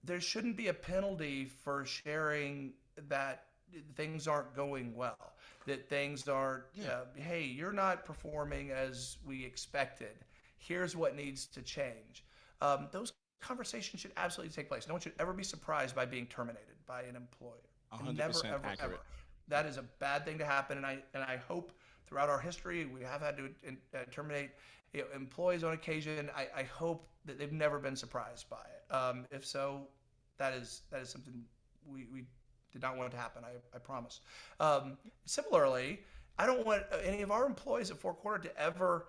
there shouldn't be a penalty for sharing that things aren't going well, that things aren't, Yeah. hey, you're not performing as we expected. Here's what needs to change. Those conversations should absolutely take place. No one should ever be surprised by being terminated by an employer. And never, 100% ever, ever. accurate. That is a bad thing to happen. And I hope throughout our history we have had to terminate employees on occasion. I hope that they've never been surprised by it. If so, that is something we did not want to happen. I promise. Similarly, I don't want any of our employees at Four Quarter to ever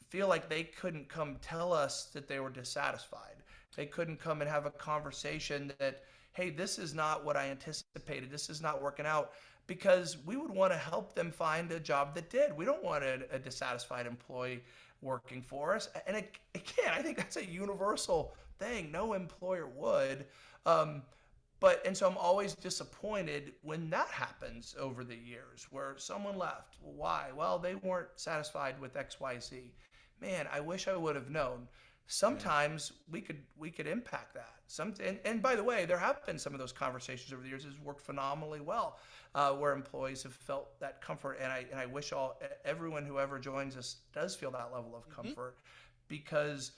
feel like they couldn't come tell us that they were dissatisfied. They couldn't come and have a conversation that, hey, this is not what I anticipated. This is not working out, because we would want to help them find a job that did. We don't want a dissatisfied employee working for us. And again, I think that's a universal thing. No employer would. And so I'm always disappointed when that happens over the years, where someone left. Well, why? Well, they weren't satisfied with XYZ. Man, I wish I would have known. Yeah. Sometimes we could impact that. And by the way, there have been some of those conversations over the years. It's worked phenomenally well, where employees have felt that comfort. And I wish everyone who ever joins us does feel that level of Hmm. comfort, because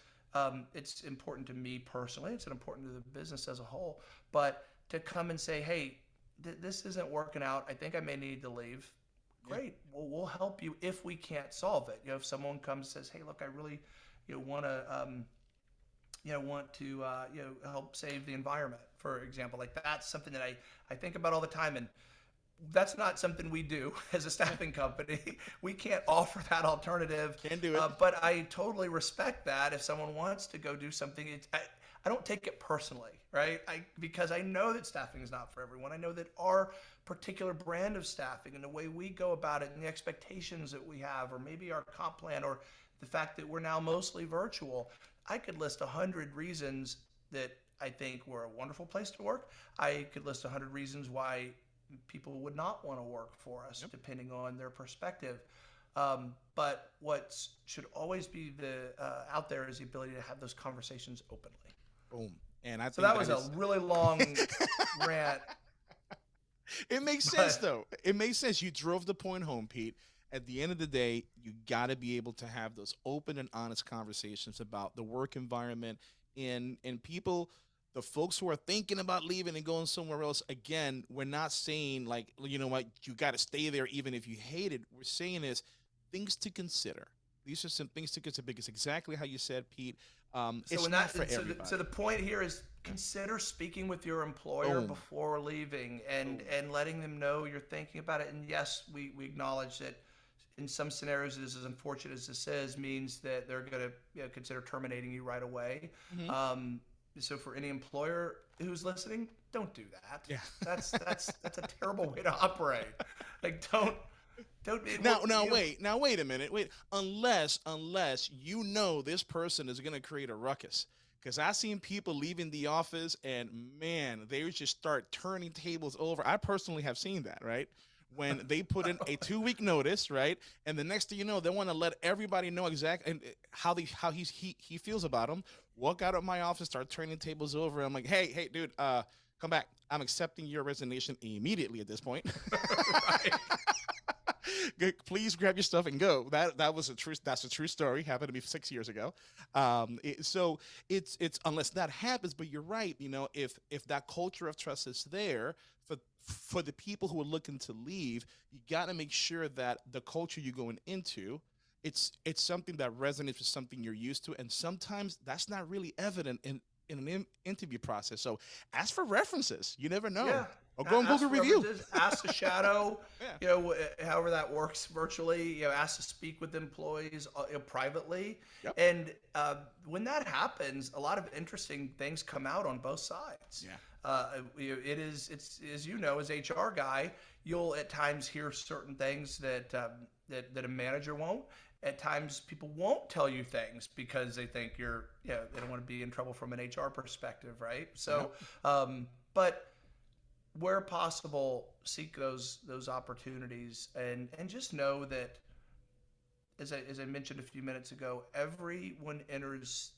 it's important to me personally. It's important to the business as a whole. But to come and say, hey, this isn't working out. I think I may need to leave. Yeah. Great. Well, we'll help you if we can't solve it. If someone comes and says, hey, look, I really want to help save the environment, for example. Like, that's something that I think about all the time. And that's not something we do as a staffing company. We can't offer that alternative. Can do it. But I totally respect that if someone wants to go do something. I don't take it personally, right? Because I know that staffing is not for everyone. I know that our particular brand of staffing and the way we go about it and the expectations that we have, or maybe our comp plan, or the fact that we're now mostly virtual. I could list 100 reasons that I think we're a wonderful place to work. I could list 100 reasons why people would not want to work for us, Yep. depending on their perspective. But what should always be out there is the ability to have those conversations openly. Boom. And I So think that that was a is. really long rant, It makes sense, but though. It makes sense. You drove the point home, Pete. At the end of the day, you got to be able to have those open and honest conversations about the work environment, and people, the folks who are thinking about leaving and going somewhere else. Again, we're not saying, like, you know what, you got to stay there even if you hate it. We're saying is things to consider. These are some things to consider, because exactly how you said, Pete. so It's when not that for so the everybody. point here is, consider speaking with your employer Boom. before leaving, and Boom. and letting them know you're thinking about it. And yes, we acknowledge that in some scenarios, as unfortunate as this is, means that they're going to consider terminating you right away. Hmm. Um, so for any employer who's listening, don't do that. Yeah. That's a terrible way to operate. Like, don't Now wait a minute. Wait, unless you know this person is gonna create a ruckus. Because I've seen people leaving the office, and man, they just start turning tables over. I personally have seen that, right? When they put in a 2 week notice, right, and the next thing you know, they want to let everybody know exactly and how he feels about them. Walk out of my office, start turning tables over. I'm like, hey, dude, come back. I'm accepting your resignation immediately at this point. right. Please grab your stuff and go. That was a true. That's a true story. Happened to me 6 years ago. So it's unless that happens. But you're right. If that culture of trust is there for the people who are looking to leave, you got to make sure that the culture you're going into, it's something that resonates with something you're used to, and sometimes that's not really evident in an interview process. So ask for references. You never know. Yeah. Or go on Ask Google for review. references. Ask to shadow. Yeah. However that works virtually. Ask to speak with employees privately. Yep. And when that happens, a lot of interesting things come out on both sides. Yeah. It's as you know, as HR guy, you'll at times hear certain things that a manager won't. At times, people won't tell you things because they think they don't want to be in trouble from an HR perspective, right? So, Yep. but where possible, seek those opportunities, and just know that, as I mentioned a few minutes ago, everyone enters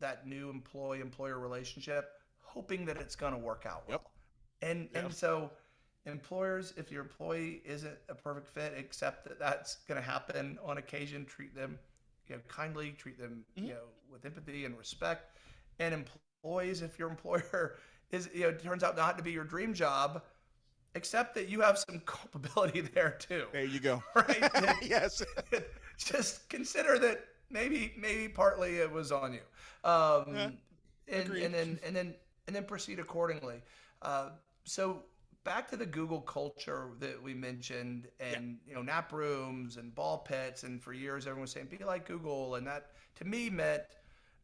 that new employee employer relationship hoping that it's going to work out Yep. well. And Yep. so employers, if your employee isn't a perfect fit, accept that that's going to happen on occasion. Treat them, kindly. Treat them, Mhm. with empathy and respect. And employees, if your employer is, turns out not to be your dream job, accept that you have some culpability there too, There you go. right? Yes. Just consider that maybe partly it was on you, Yeah, and agreed. and then and then and then proceed accordingly. So back to the Google culture that we mentioned, Yeah. and nap rooms and ball pits, and for years everyone was saying be like Google, and that to me meant.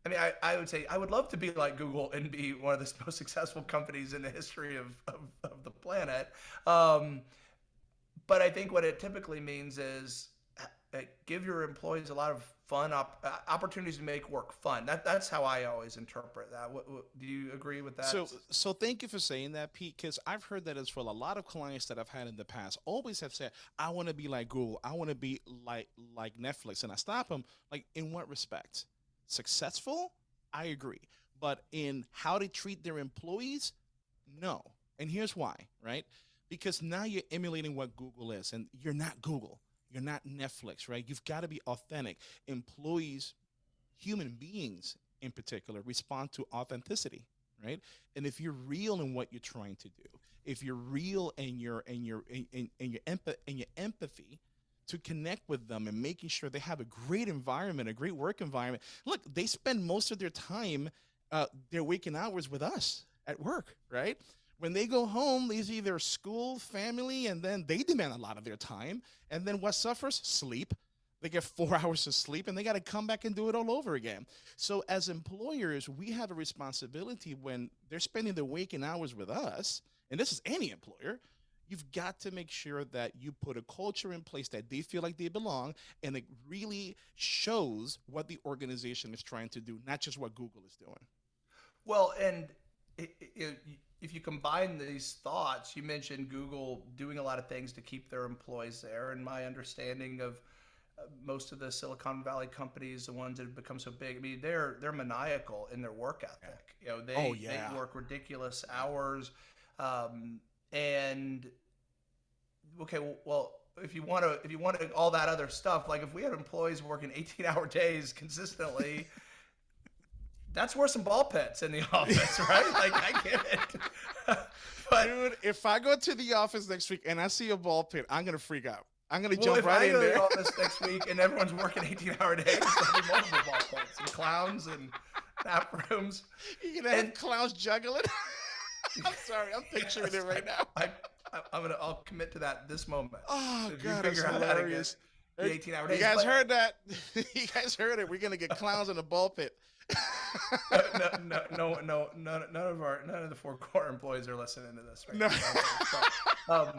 I mean, I would say I would love to be like Google and be one of the most successful companies in the history of the planet. Um, but I think what it typically means is give your employees a lot of fun opportunities to make work fun. That's how I always interpret that. Do you agree with So, that? so thank you for saying that, Pete, because I've heard that as well. A lot of clients that I've had in the past always have said, "I want to be like Google. I want to be like Netflix," and I stop them. Like, in what respect? Successful? I agree, but in how they treat their employees, no. And here's why, right? Because now you're emulating what Google is, and you're not Google. You're not Netflix, right? You've got to be authentic. Employees, human beings in particular, respond to authenticity, right? And if you're real in what you're trying to do, if you're real in your empathy to connect with them and making sure they have a great environment, a great work environment. Look, they spend most of their time, their waking hours with us at work, right? When they go home, they see their school, family, and then they demand a lot of their time. And then what suffers? Sleep. They get 4 hours of sleep and they got to come back and do it all over again. So, as employers, we have a responsibility when they're spending their waking hours with us, and this is any employer, you've got to make sure that you put a culture in place that they feel like they belong and it really shows what the organization is trying to do, not just what Google is doing. Well, and if you combine these thoughts, you mentioned Google doing a lot of things to keep their employees there, and my understanding of most of the Silicon Valley companies, the ones that have become so big, I mean, they're maniacal in their work Yeah. ethic. Oh, They yeah. work ridiculous Yeah. hours, and okay, well, if you want all that other stuff, like if we had employees working 18-hour days consistently, that's worse than ball pits in the office, right? Like I get it, but Dude, if I go to the office next week and I see a ball pit, I'm going to freak out. I'm going to well, jump if right I in go to the there. office next week and everyone's working 18-hour days, there'll be multiple ball pits and clowns and nap rooms, You're going to have and clowns juggling. I'm sorry. I'm picturing it yes, right now. I'll commit to that this moment. Oh, If you God, that's figure out how to get hilarious. the 18-hour You days, guys but heard that? You guys heard it. We're going to get clowns in the ball pit. none of the four core employees are listening to this right No. now.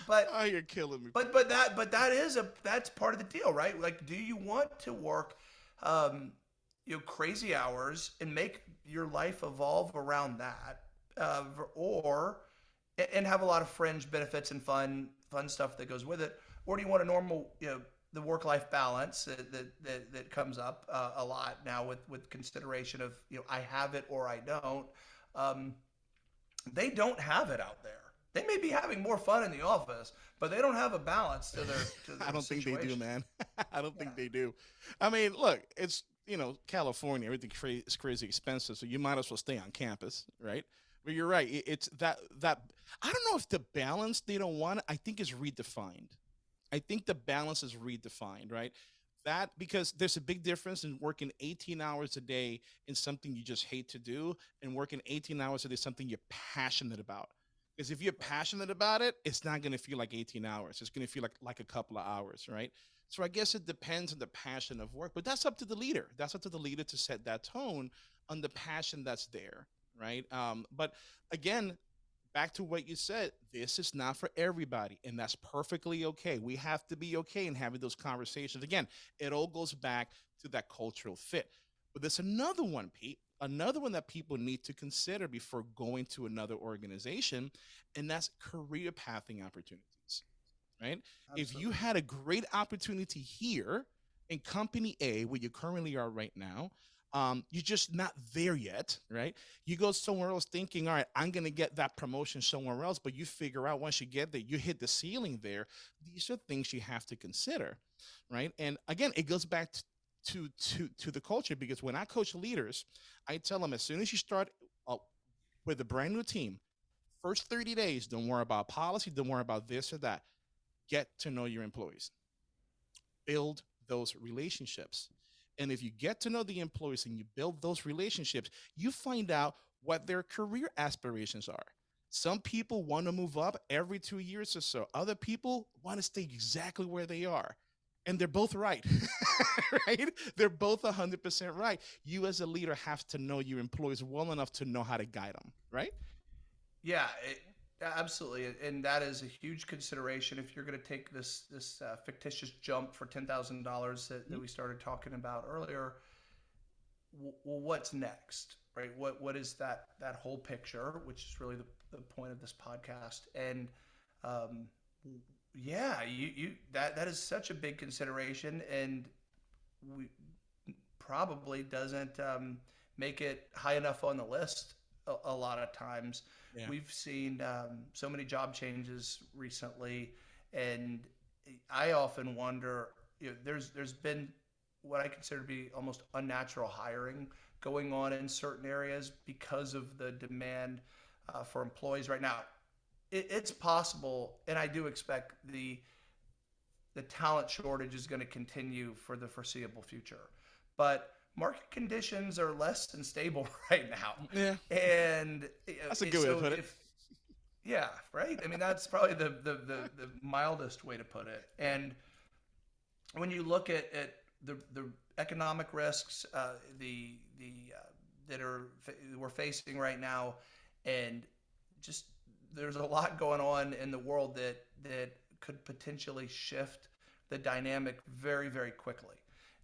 But Oh, you're killing me. that's part of the deal, right? Like, do you want to work, um, crazy hours and make your life evolve around that, or and have a lot of fringe benefits and fun stuff that goes with it, or do you want a normal, the work life balance that comes up a lot now with consideration of I have it or I don't. Um, they don't have it out there. They may be having more fun in the office, but they don't have a balance to their to I their don't think they do, situation. man. I don't Yeah. think they do. I mean, look, it's California. Everything is crazy expensive, so you might as well stay on campus, right? But you're right. It's that I don't know if the balance they don't want. I think is redefined. I think the balance is redefined, right? That because there's a big difference in working 18 hours a day in something you just hate to do and working 18 hours a day something you're passionate about. Because if you're Right. passionate about it, it's not going to feel like 18 hours. It's going to feel like a couple of hours, right? So I guess it depends on the passion of work, but that's up to the leader. That's up to the leader to set that tone on the passion that's there, right? But again, back to what you said, this is not for everybody, and that's perfectly okay. We have to be okay in having those conversations. Again, it all goes back to that cultural fit. But there's another one, Pete. another one that people need to consider before going to another organization, and that's career pathing opportunities, right? If you Absolutely. had a great opportunity here in company A, where you currently are right now, you're just not there yet, right? You go somewhere else thinking, all right, I'm going to get that promotion somewhere else, but you figure out once you get there, you hit the ceiling there. These are things you have to consider, right? And again, it goes back to the culture, because when I coach leaders, I tell them as soon as you start uh, with a brand new team, first 30 days, don't worry about policy, don't worry about this or that. Get to know your employees, build those relationships. And if you get to know the employees and you build those relationships, you find out what their career aspirations are. Some people want to move up every 2 years or so. Other people want to stay exactly where they are. And they're both right, right? They're both 100% right. You, as a leader, have to know your employees well enough to know how to guide them, right? Yeah, absolutely, and that is a huge consideration if you're going to take this fictitious jump for $10,000 that we started talking about earlier. Well, what's next, right? What is that whole picture, which is really the point of this podcast? And um, yeah, you that is such a big consideration, and we probably doesn't make it high enough on the list a lot of times. Yeah. We've seen so many job changes recently, and I often wonder. There's been what I consider to be almost unnatural hiring going on in certain areas because of the demand for employees right now. It's possible, and I do expect the talent shortage is going to continue for the foreseeable future. But market conditions are less than stable right now. Yeah, And that's a good way to so put it. if yeah, right. I mean that's probably the mildest way to put it. And when you look at the economic risks, the that are we're facing right now, and just there's a lot going on in the world that could potentially shift the dynamic very quickly.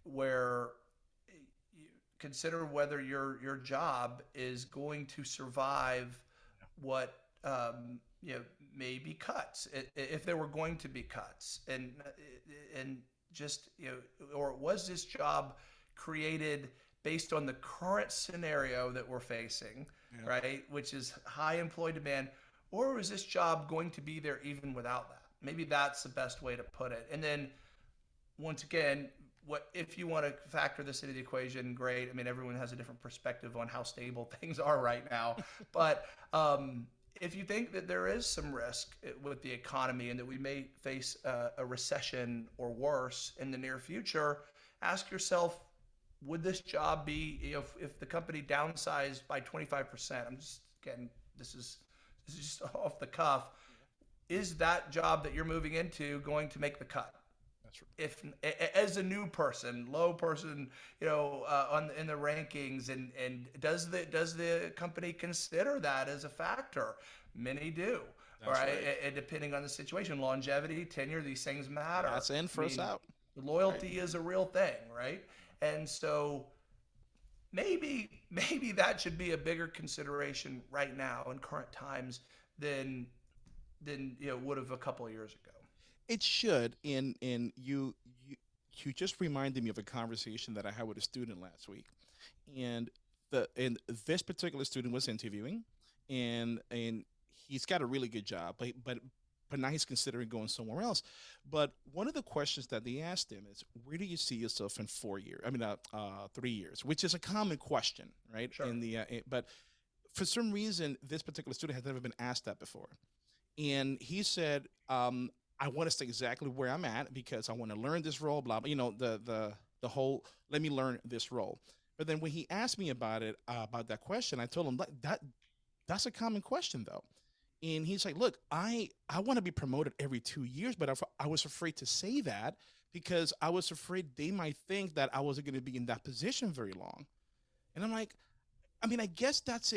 Where you consider whether your job is going to survive what maybe cuts if there were going to be cuts and just or was this job created based on the current scenario that we're facing, Yeah. right, which is high employee demand, or was this job going to be there even without that? Maybe that's the best way to put it. And then once again, what if you want to factor this into the equation? Great. I mean, everyone has a different perspective on how stable things are right now, but if you think that there is some risk with the economy and that we may face a recession or worse in the near future, ask yourself, would this job be, if the company downsized by 25%? I'm just getting this is just off the cuff. Is that job that you're moving into going to make the cut? That's right. If as a new person, low person, on in the rankings, and does the company consider that as a factor? Many do. All That's right, right. and depending on the situation, longevity, tenure, these things matter. Last in, I first mean, out. Right. loyalty is a real thing, right? And so maybe that should be a bigger consideration right now in current times than would have a couple of years ago. It should. And you just reminded me of a conversation that I had with a student last week, and this particular student was interviewing, and he's got a really good job, but now he's considering going somewhere else. But one of the questions that they asked him is, "Where do you see yourself in 4 years? I mean, 3 years," which is a common question, right? Sure. But for some reason, this particular student has never been asked that before, and he said, "I want to stay exactly where I'm at because I want to learn this role." Blah blah. The whole let me learn this role. But then when he asked me about that question, I told him that's a common question though. And he's like, "Look, I want to be promoted every 2 years, but I was afraid to say that because I was afraid they might think that I wasn't going to be in that position very long." And I'm like, I mean, I guess that's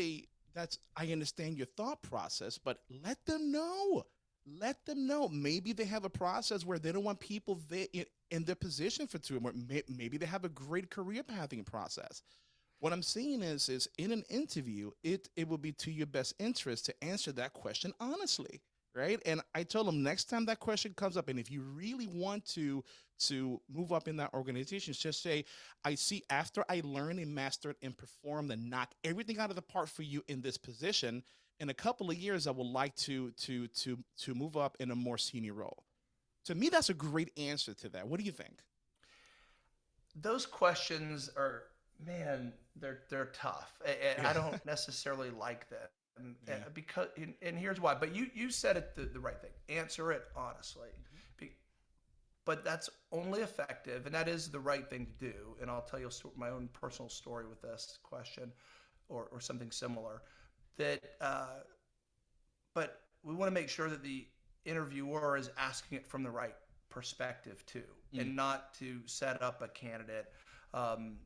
I understand your thought process, but let them know. Let them know. Maybe they have a process where they don't want people in their position for too long. Maybe they have a great career pathing process. What I'm saying is in an interview, it will be to your best interest to answer that question honestly, right? And I told him next time that question comes up, and if you really want to move up in that organization, just say, I see after I learn and master and perform and knock everything out of the park for you in this position, in a couple of years, I would like to move up in a more senior role. To me, that's a great answer to that. What do you think? Those questions are, man, they're tough. Yeah, I don't necessarily like them yeah, because, and here's why. But you said it the right thing. Answer it honestly. mhm, But that's only effective, and that is the right thing to do. And I'll tell you my own personal story with this question, or something similar. That, but we want to make sure that the interviewer is asking it from the right perspective too, mm, and not to set up a candidate. Um,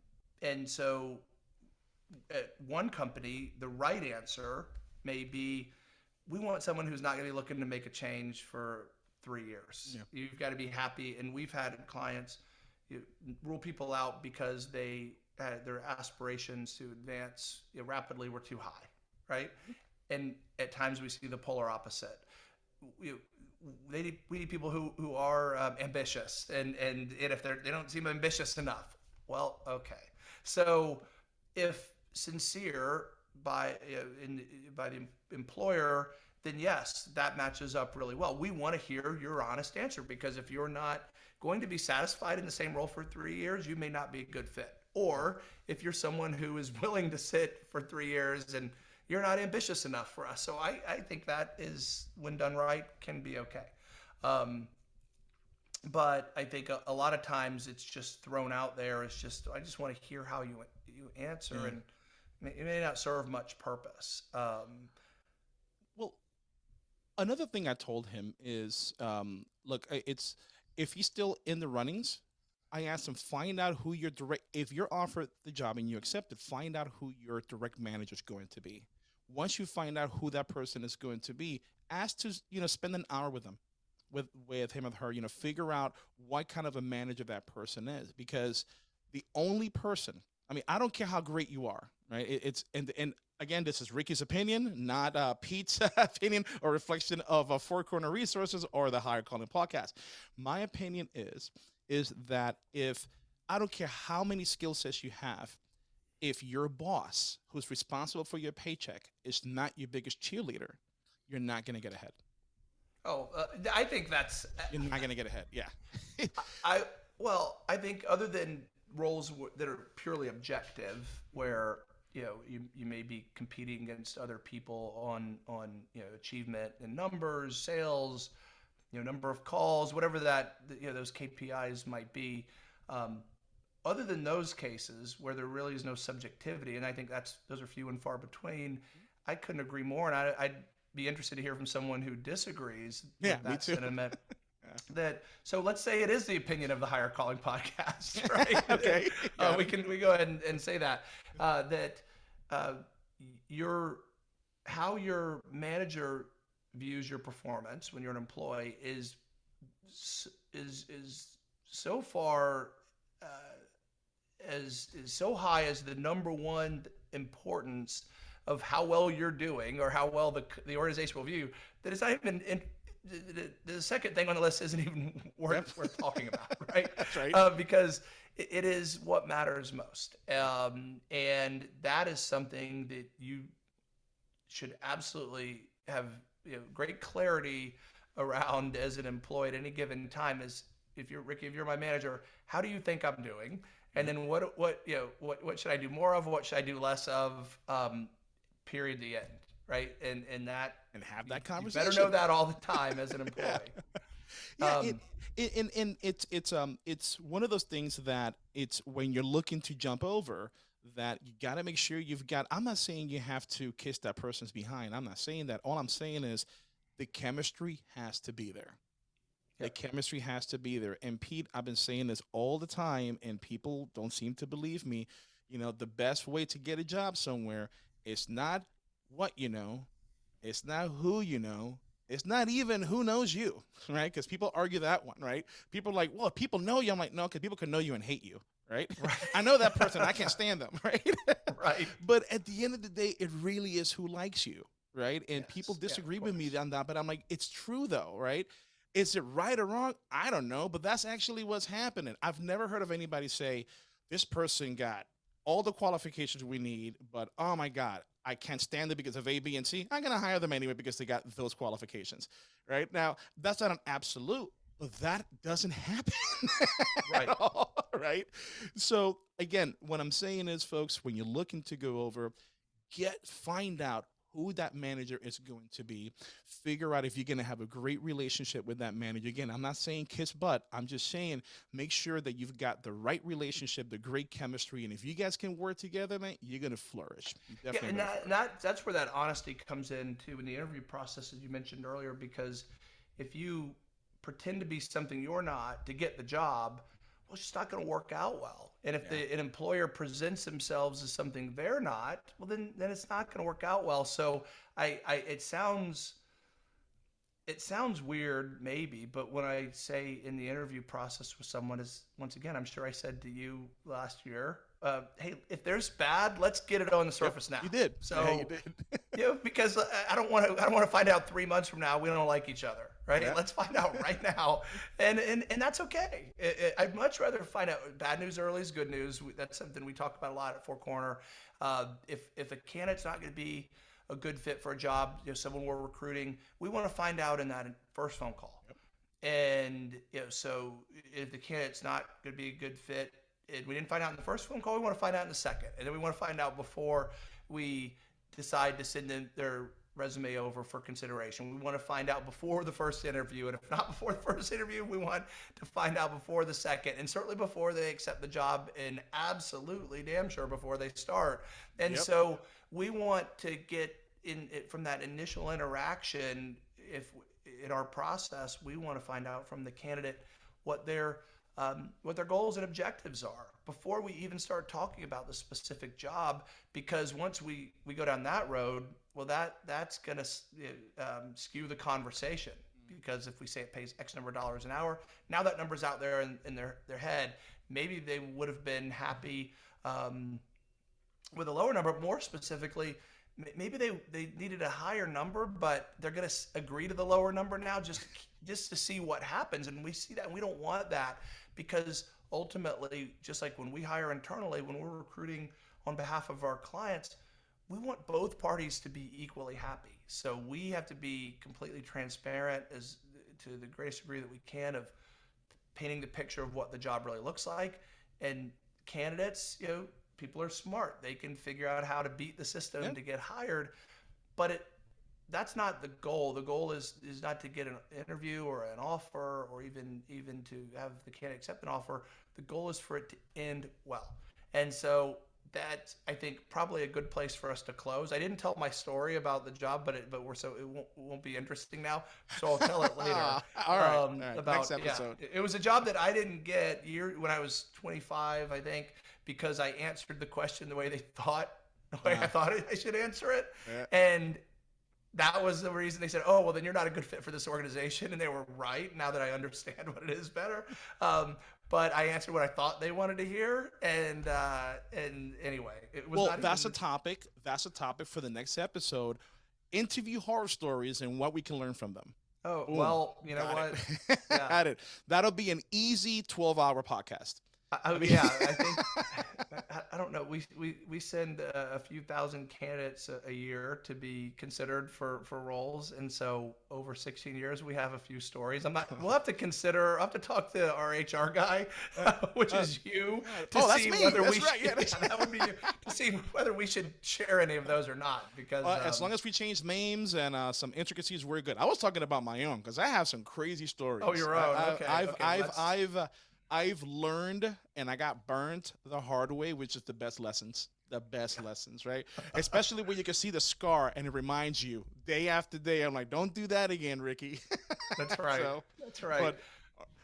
and so, at one company, the right answer may be, we want someone who's not going to be looking to make a change for 3 years. yeah, You've got to be happy. And we've had clients, you rule people out because their aspirations to advance, rapidly were too high, right? And at times we see the polar opposite. We, we need people who are ambitious, and if they don't seem ambitious enough, well, okay. So if sincere by the employer, then yes, that matches up really well. We want to hear your honest answer, because if you're not going to be satisfied in the same role for 3 years, you may not be a good fit. Or if you're someone who is willing to sit for 3 years and you're not ambitious enough for us. So I think that is, when done right, can be okay. Um, but I think a lot of times it's just thrown out there. It's just, I just want to hear how you answer, yeah. and it may not serve much purpose. Well, another thing I told him is, look, it's if he's still in the runnings, I asked him, find out who your direct. If you're offered the job and you accept it, find out who your direct manager is going to be. Once you find out who that person is going to be, ask to spend an hour with them, with him or her. Figure out what kind of a manager that person is, because the only person. I mean, I don't care how great you are, right? It's and again, this is Ricky's opinion, not Pete's opinion or reflection of Four Corner Resources or the Higher Calling podcast. My opinion is that if I don't care how many skill sets you have, if your boss who's responsible for your paycheck is not your biggest cheerleader, you're not going to get ahead. oh, I think that's You're not going to get ahead. Yeah. I well, I think other than roles that are purely objective, where you may be competing against other people on achievement and numbers, sales, number of calls, whatever that those KPIs might be. Um, Other than those cases where there really is no subjectivity, and I think those are few and far between, I couldn't agree more. And I'd be interested to hear from someone who disagrees Yeah, with me that too. sentiment. That, so let's say it is the opinion of the Higher Calling podcast, right? Okay, got We go ahead and say that that uh, your how your manager views your performance when you're an employee is so far uh, as is so high as the number one importance of how well you're doing, or how well the organization will view you, that it's not even the second thing on the list isn't even Yep. worth talking about, right? That's right. Because it is what matters most, and that is something that you should absolutely have great clarity around as an employee at any given time. Is, if you're Ricky, if you're my manager, how do you think I'm doing? And Yep. then what should I do more of? What should I do less of? Period. The end. Right. And that And have that you better know conversation. that all the time as an Yeah. employee. Yeah, Um, and it's one of those things that it's when you're looking to jump over, that you got to make sure you've got. I'm not saying you have to kiss that person's behind. I'm not saying that. All I'm saying is the chemistry has to be there. The yep. chemistry has to be there. And Pete, I've been saying this all the time, and people don't seem to believe me. The best way to get a job somewhere is not what you know, it's not who you know, It's not even who knows you, right? Because people argue that one, right? People are like, well, if people know you. I'm like, no, because people can know you and hate you, right? I know that person. I can't stand them, right? Right. But at the end of the day, it really is who likes you, right? And people Yes. Yeah, of disagree with me course. on that, but I'm like, it's true though, right? Is it right or wrong? I don't know, but that's actually what's happening. I've never heard of anybody say this person got all the qualifications we need, but oh my God, I can't stand it because of A, B, and C. I'm going to hire them anyway because they got those qualifications, right? Now, that's not an absolute, but that doesn't happen at Right. all, right? So, again, what I'm saying is, folks, when you're looking to go over, find out who that manager is going to be. Figure out if you're going to have a great relationship with that manager. Again, I'm not saying kiss butt. I'm just saying make sure that you've got the right relationship, the great chemistry, and if you guys can work together, man, you're going to flourish. You're Yeah, definitely and going to flourish. that's where that honesty comes in too in the interview process, as you mentioned earlier, because if you pretend to be something you're not to get the job, well, it's just not going to work out well. And if Yeah. an employer presents themselves as something they're not, well, then it's not going to work out well. So it sounds weird maybe, but when I say in the interview process with someone is once again, I'm sure I said to you last year, hey, if there's bad, let's get it on the Yep. surface now. You did. Yeah, you So did. because I don't want to find out 3 months from now we don't like each other, right? Yeah. Let's find out right now, and that's okay. I'd much rather find out bad news early is good news. That's something we talk about a lot at Four Corner. If a candidate's not going to be a good fit for a job, someone we're recruiting, we want to find out in that first phone call. Yep. And so if the candidate's not going to be a good fit, and we didn't find out in the first phone call, we want to find out in the second, and then we want to find out before we decide to send them their resume over for consideration. We want to find out before the first interview, and if not before the first interview, we want to find out before the second, and certainly before they accept the job, and absolutely damn sure before they start. And Yep. so we want to get in it from that initial interaction. If in our process, we want to find out from the candidate what their goals and objectives are before we even start talking about the specific job. Because once we go down that road, well, that's going to skew the conversation. Because if we say it pays X number of dollars an hour, now that number's out there in their head. Maybe they would have been happy with a lower number. More specifically, maybe they needed a higher number, but they're going to agree to the lower number now just to see what happens. And we see that, and we don't want that, because ultimately, just like when we hire internally, when we're recruiting on behalf of our clients, we want both parties to be equally happy. So we have to be completely transparent as to the greatest degree that we can of painting the picture of what the job really looks like. And candidates, people are smart. They can figure out how to beat the system Yeah. to get hired, but that's not the goal. The goal is not to get an interview or an offer, or even to have the candidate accept an offer. The goal is for it to end well. And so that's, I think, probably a good place for us to close. I didn't tell my story about the job, but it won't be interesting now. So I'll tell it later. All right. All right. About Next episode. it was a job that I didn't get when I was 25, I think, because I answered the question the way they thought, the way I thought I should answer it, Yeah. and that was the reason they said, "Oh, well, then you're not a good fit for this organization," and they were right. Now that I understand what it is better, but I answered what I thought they wanted to hear, and anyway, it was Well, not that's a even. topic. That's a topic for the next episode. Interview horror stories and what we can learn from them. Oh, Boom. well, you know Got what? it. Yeah. Got it. That'll be an easy 12-hour podcast. I mean, Yeah, I think I don't know. We send a few thousand candidates a year to be considered for roles, and so over 16 years we have a few stories. I'm not. We'll have to consider. I'll have to talk to our HR guy, which is you, to that's see me. whether That's we right. should, Yeah, that's that would be you, to see whether we should share any of those or not. Because as long as we change names and some intricacies, we're good. I was talking about my own because I have some crazy stories. oh, your own. Okay. I've learned and I got burnt the hard way, which is the best lessons. The best lessons, right? Especially when you can see the scar and it reminds you day after day. I'm like, don't do that again, Ricky. That's right. So, That's right. but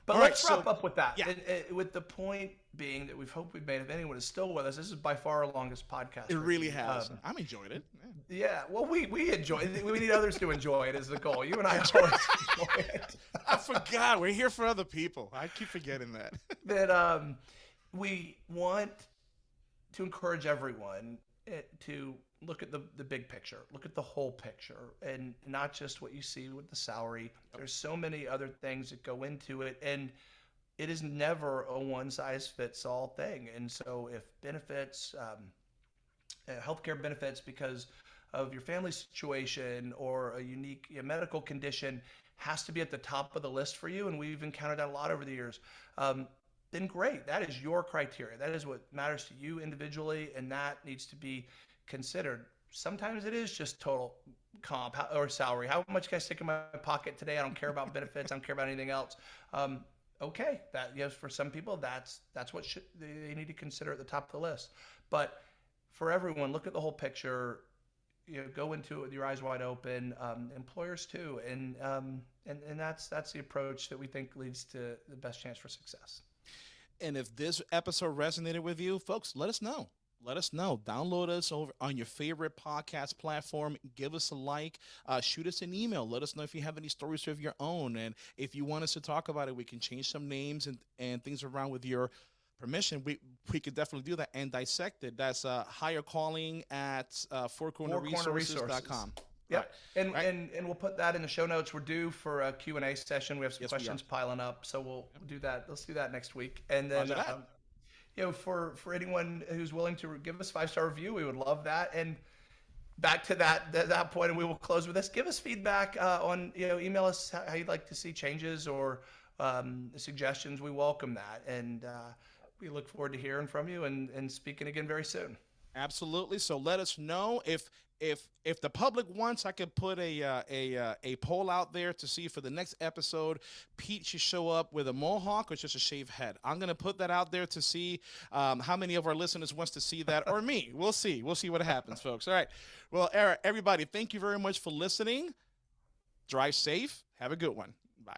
But All right, let's so wrap up with that. yeah, With the point being that we've made, if anyone is still with us, this is by far our longest podcast, it really Ricky. has. I'm enjoying it. Yeah. Yeah, well, we enjoy it. We need others to enjoy it is the goal. You and I always enjoy it. I forgot. We're here for other people. I keep forgetting that. That we want to encourage everyone to look at the big picture, look at the whole picture, and not just what you see with the salary. There's so many other things that go into it, and it is never a one size fits all thing. And so, if benefits, healthcare benefits, because of your family situation or a unique medical condition, has to be at the top of the list for you, and we've encountered that a lot over the years. Then great. That is your criteria. That is what matters to you individually, and that needs to be considered. Sometimes it is just total comp or salary. How much can I stick in my pocket today? I don't care about benefits. I don't care about anything else. Okay, that yes, for some people, that's what they need to consider at the top of the list. But for everyone, look at the whole picture. Go into it with your eyes wide open. Employers too, and that's the approach that we think leads to the best chance for success. And if this episode resonated with you, folks, let us know. Let us know. Download us over on your favorite podcast platform. Give us a like. Shoot us an email. Let us know if you have any stories of your own. And if you want us to talk about it, we can change some names and things around with your permission. We could definitely do that and dissect it. That's higher calling at fourcornerresources.com. Yeah, Right. and, Right. and we'll put that in the show notes. We're due for a Q&A session. We have some Yes, we questions piling up, so we'll do that. Let's do that next week. And then, Roger that. for anyone who's willing to give us 5-star review, we would love that. And back to that point, and we will close with this. Give us feedback on email us how you'd like to see changes or suggestions. We welcome that, and we look forward to hearing from you and speaking again very soon. Absolutely. So let us know if the public wants. I could put a poll out there to see for the next episode. Pete should show up with a mohawk or just a shaved head. I'm gonna put that out there to see how many of our listeners wants to see that or me. We'll see. We'll see what happens, folks. All right. Well, everybody, thank you very much for listening. Drive safe. Have a good one. Bye.